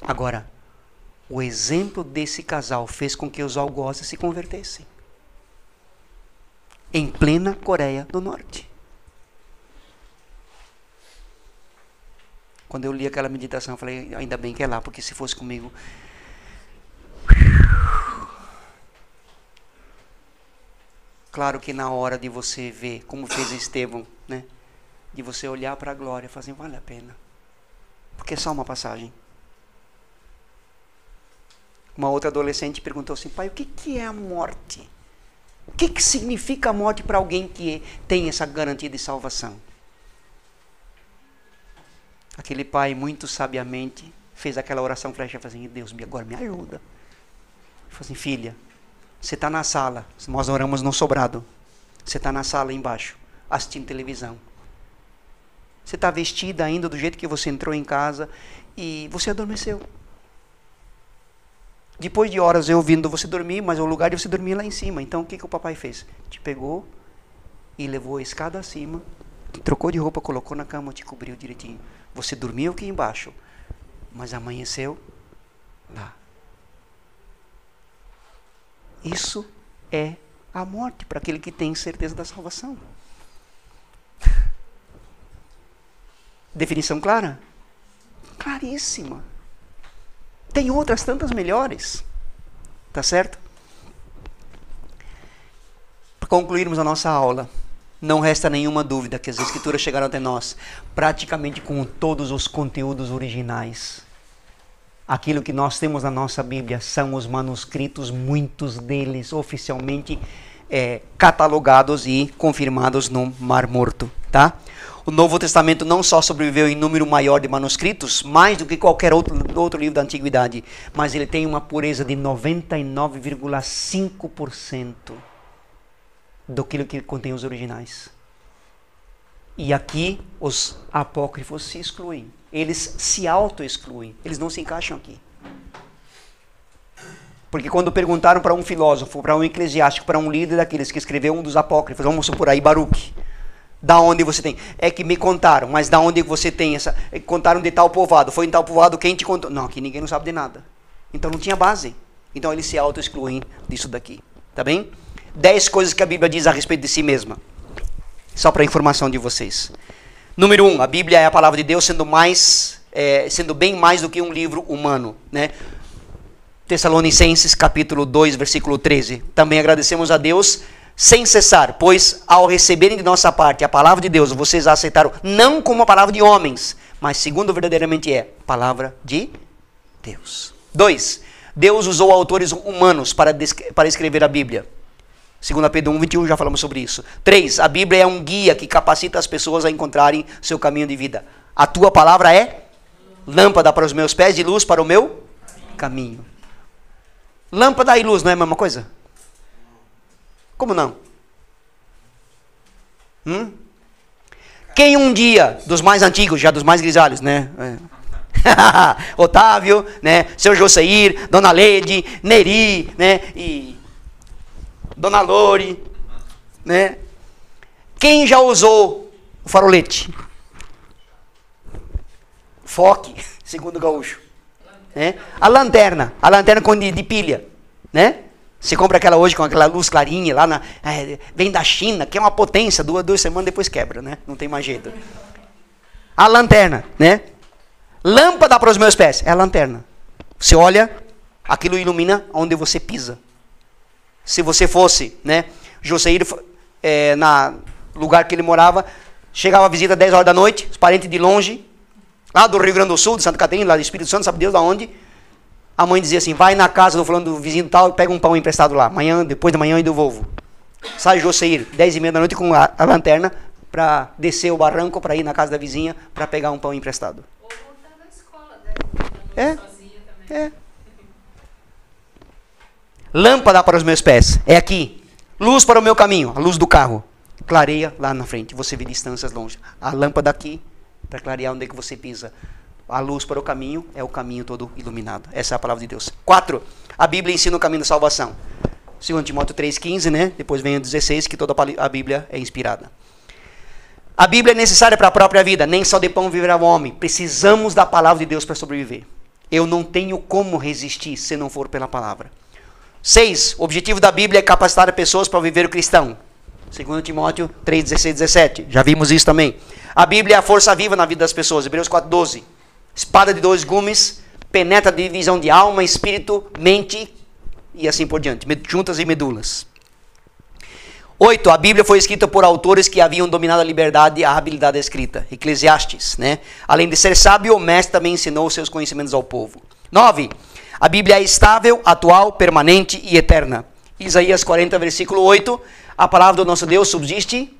Agora, o exemplo desse casal fez com que os algozes se convertessem. Em plena Coreia do Norte. Quando eu li aquela meditação, eu falei: ainda bem que é lá, porque se fosse comigo... Claro que na hora de você ver, como fez Estevão, né? De você olhar para a glória e fazer: vale a pena. Porque é só uma passagem. Uma outra adolescente perguntou assim: pai, o que é a morte? O que significa a morte para alguém que tem essa garantia de salvação? Aquele pai, muito sabiamente, fez aquela oração flecha, assim: Deus, agora me ajuda. Ele falou assim: filha, você está na sala, nós oramos no sobrado. Você está na sala embaixo, assistindo televisão. Você está vestida ainda do jeito que você entrou em casa e você adormeceu. Depois de horas eu ouvindo você dormir, mas o lugar de você dormir é lá em cima. Então o que o papai fez? Te pegou e levou a escada acima, trocou de roupa, colocou na cama, te cobriu direitinho. Você dormiu aqui embaixo, mas amanheceu lá. Isso é a morte para aquele que tem certeza da salvação. Definição clara? Claríssima. Tem outras tantas melhores. Tá certo? Para concluirmos a nossa aula, não resta nenhuma dúvida que as Escrituras chegaram até nós praticamente com todos os conteúdos originais. Aquilo que nós temos na nossa Bíblia são os manuscritos, muitos deles oficialmente catalogados e confirmados no Mar Morto, tá? O Novo Testamento não só sobreviveu em número maior de manuscritos, mais do que qualquer outro livro da Antiguidade, mas ele tem uma pureza de 99,5% daquilo que contém os originais. E aqui os apócrifos se excluem. Eles se auto-excluem. Eles não se encaixam aqui. Porque quando perguntaram para um filósofo, para um eclesiástico, para um líder daqueles que escreveu um dos apócrifos, vamos supor aí Baruque, da onde você tem? É que me contaram, mas da onde você tem essa? Contaram de tal povoado. Foi em tal povoado, quem te contou? Não, aqui ninguém não sabe de nada. Então não tinha base. Então eles se auto-excluem disso daqui. Tá bem? 10 coisas que a Bíblia diz a respeito de si mesma. Só para informação de vocês. Número 1, a Bíblia é a palavra de Deus, sendo bem mais do que um livro humano, né? Tessalonicenses capítulo 2, versículo 13. Também agradecemos a Deus sem cessar, pois ao receberem de nossa parte a palavra de Deus, vocês a aceitaram não como a palavra de homens, mas segundo verdadeiramente é, palavra de Deus. 2. Deus usou autores humanos para escrever a Bíblia. 2 Pedro 1:21, já falamos sobre isso. 3. A Bíblia é um guia que capacita as pessoas a encontrarem seu caminho de vida. A tua palavra é lâmpada para os meus pés e luz para o meu caminho. Lâmpada e luz não é a mesma coisa? Como não? Quem um dia, dos mais antigos, já dos mais grisalhos, né? Otávio, né? Seu Joseir, Dona Leide, Neri, né? E Dona Lore, né? Quem já usou o farolete? Foque, segundo o gaúcho. Né? A lanterna com de pilha, né? Você compra aquela hoje com aquela luz clarinha lá, vem da China, que é uma potência, duas semanas depois quebra, né? Não tem mais jeito. A lanterna, né? Lâmpada para os meus pés, é a lanterna. Você olha, aquilo ilumina onde você pisa. Se você fosse, né? Joseir, na lugar que ele morava, chegava a visita às 10 horas da noite, os parentes de longe, lá do Rio Grande do Sul, de Santa Catarina, lá do Espírito Santo, sabe Deus de onde? A mãe dizia assim, vai na casa do fulano do vizinho tal, pega um pão emprestado lá. Depois da manhã eu devolvo. Sai Joseir, 10h30 da noite com a lanterna, para descer o barranco, para ir na casa da vizinha, para pegar um pão emprestado. Ou voltar na escola, né? Sozinha também. Lâmpada para os meus pés, é aqui. Luz para o meu caminho, a luz do carro. Clareia lá na frente, você vê distâncias longe. A lâmpada aqui, para clarear onde é que você pisa. A luz para o caminho é o caminho todo iluminado. Essa é a palavra de Deus. 4. A Bíblia ensina o caminho da salvação. 2 Timóteo 3,15, né? Depois vem o 16, que toda a Bíblia é inspirada. A Bíblia é necessária para a própria vida. Nem só de pão viverá o homem. Precisamos da palavra de Deus para sobreviver. Eu não tenho como resistir se não for pela palavra. 6. O objetivo da Bíblia é capacitar pessoas para viver o cristão. 2 Timóteo 3, 16, 17. Já vimos isso também. A Bíblia é a força viva na vida das pessoas. Hebreus 4, 12. Espada de 2 gumes, penetra a divisão de alma, espírito, mente e assim por diante. Juntas e medulas. 8. A Bíblia foi escrita por autores que haviam dominado a liberdade e a habilidade da escrita. Eclesiastes, né? Além de ser sábio, o mestre também ensinou seus conhecimentos ao povo. 9. A Bíblia é estável, atual, permanente e eterna. Isaías 40, versículo 8. A palavra do nosso Deus subsiste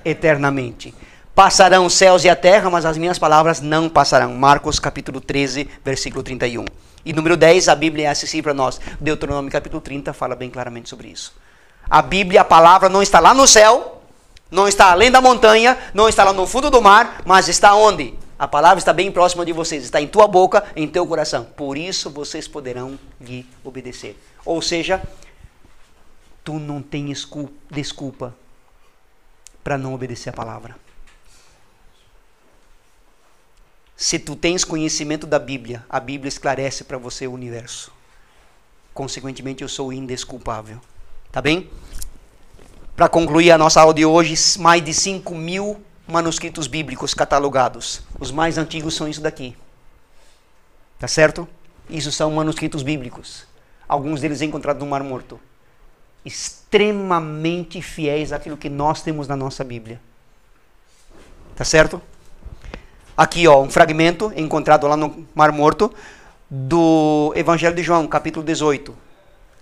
eternamente. Passarão os céus e a terra, mas as minhas palavras não passarão. Marcos capítulo 13, versículo 31. E número 10, a Bíblia é acessível para nós. Deuteronômio capítulo 30 fala bem claramente sobre isso. A Bíblia, a palavra não está lá no céu, não está além da montanha, não está lá no fundo do mar, mas está onde? A palavra está bem próxima de vocês, está em tua boca, em teu coração. Por isso vocês poderão lhe obedecer. Ou seja, tu não tens desculpa para não obedecer a palavra. Se tu tens conhecimento da Bíblia, a Bíblia esclarece para você o universo. Consequentemente, eu sou indesculpável. Tá bem? Para concluir a nossa aula de hoje, mais de 5.000 manuscritos bíblicos catalogados. Os mais antigos são isso daqui. Tá certo? Isso são manuscritos bíblicos. Alguns deles encontrados no Mar Morto. Extremamente fiéis àquilo que nós temos na nossa Bíblia. Tá certo? Aqui, ó, um fragmento encontrado lá no Mar Morto do Evangelho de João, capítulo 18.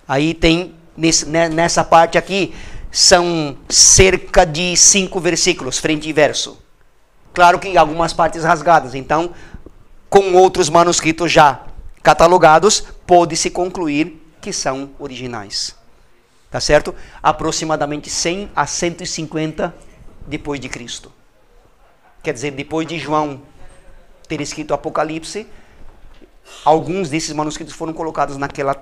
Aí tem, nessa parte aqui, são cerca de 5 versículos, frente e verso. Claro que algumas partes rasgadas. Então, com outros manuscritos já catalogados, pode-se concluir que são originais. Tá certo? Aproximadamente 100 a 150 depois de Cristo. Quer dizer, depois de João ter escrito Apocalipse, alguns desses manuscritos foram colocados naquela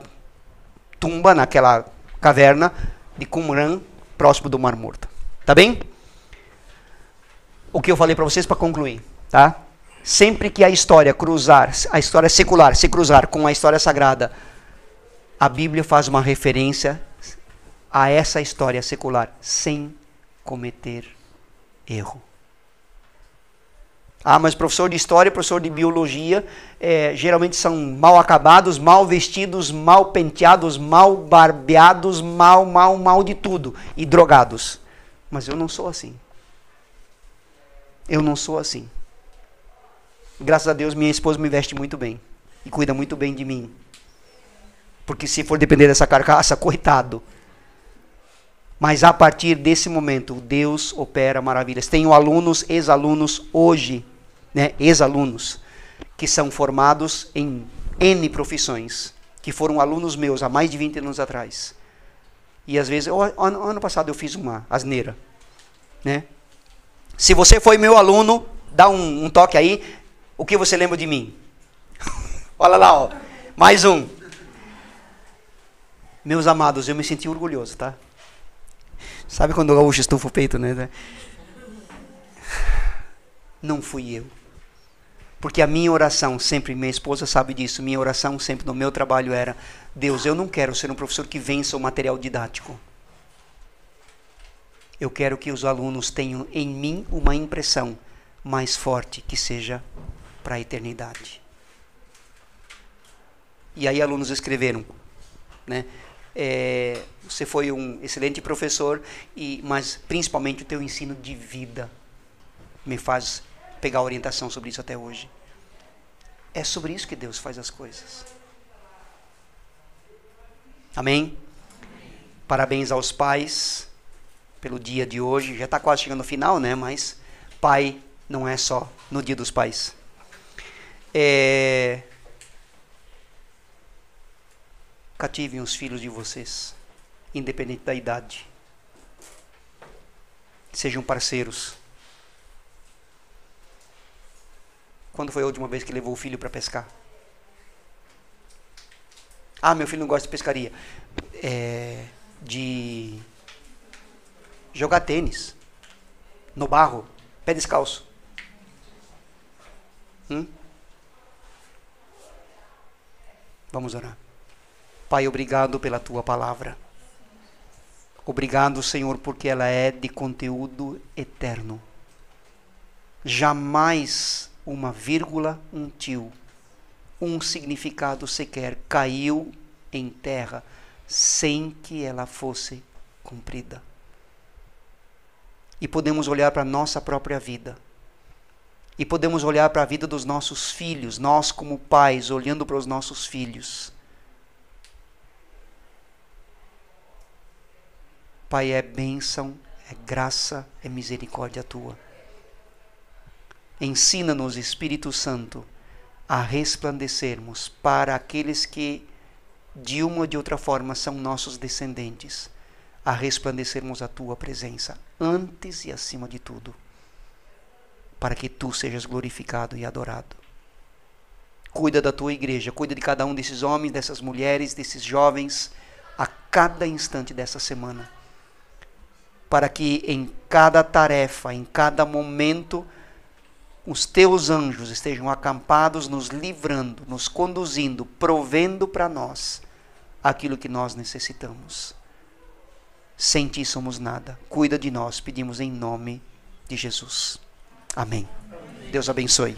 tumba, naquela caverna de Qumran, próximo do Mar Morto. Tá bem? O que eu falei para vocês para concluir, tá? Sempre que a história secular se cruzar com a história sagrada, a Bíblia faz uma referência a essa história secular sem cometer erro. Ah, mas professor de história, professor de biologia, geralmente são mal acabados, mal vestidos, mal penteados, mal barbeados, mal de tudo. E drogados. Mas eu não sou assim. Eu não sou assim. Graças a Deus, minha esposa me veste muito bem. E cuida muito bem de mim. Porque se for depender dessa carcaça, coitado. Mas a partir desse momento, Deus opera maravilhas. Tenho alunos, ex-alunos hoje, né, ex-alunos, que são formados em N profissões, que foram alunos meus há mais de 20 anos atrás. E às vezes, ano passado eu fiz uma asneira, né? Se você foi meu aluno, dá um toque aí, o que você lembra de mim? Olha lá, ó, mais um. Meus amados, eu me senti orgulhoso, tá? Sabe quando o gaúcho estufa o peito, né? Não fui eu. Porque a minha oração sempre, minha esposa sabe disso, minha oração sempre no meu trabalho era: Deus, eu não quero ser um professor que vença o material didático. Eu quero que os alunos tenham em mim uma impressão mais forte, que seja para a eternidade. E aí alunos escreveram, né? Você foi um excelente professor, mas principalmente o teu ensino de vida me faz pegar orientação sobre isso até hoje. É sobre isso que Deus faz as coisas. Amém? Parabéns aos pais pelo dia de hoje. Já está quase chegando no final, né? Mas pai não é só no dia dos pais. Cativem os filhos de vocês, independente da idade. Sejam parceiros. Quando foi a última vez que levou o filho para pescar? Ah, meu filho não gosta de pescaria. De jogar tênis no barro, pé descalço. Vamos orar. Pai, obrigado pela tua palavra. Obrigado, Senhor, porque ela é de conteúdo eterno. Jamais uma vírgula, um tio, um significado sequer caiu em terra sem que ela fosse cumprida. E podemos olhar para a nossa própria vida. E podemos olhar para a vida dos nossos filhos, nós como pais, olhando para os nossos filhos. Pai, é bênção, é graça, é misericórdia tua. Ensina-nos, Espírito Santo, a resplandecermos para aqueles que, de uma ou de outra forma, são nossos descendentes, a resplandecermos a tua presença, antes e acima de tudo, para que tu sejas glorificado e adorado. Cuida da tua igreja, cuida de cada um desses homens, dessas mulheres, desses jovens, a cada instante dessa semana, para que em cada tarefa, em cada momento, os teus anjos estejam acampados, nos livrando, nos conduzindo, provendo para nós aquilo que nós necessitamos. Sem ti somos nada. Cuida de nós, pedimos em nome de Jesus. Amém. Deus abençoe.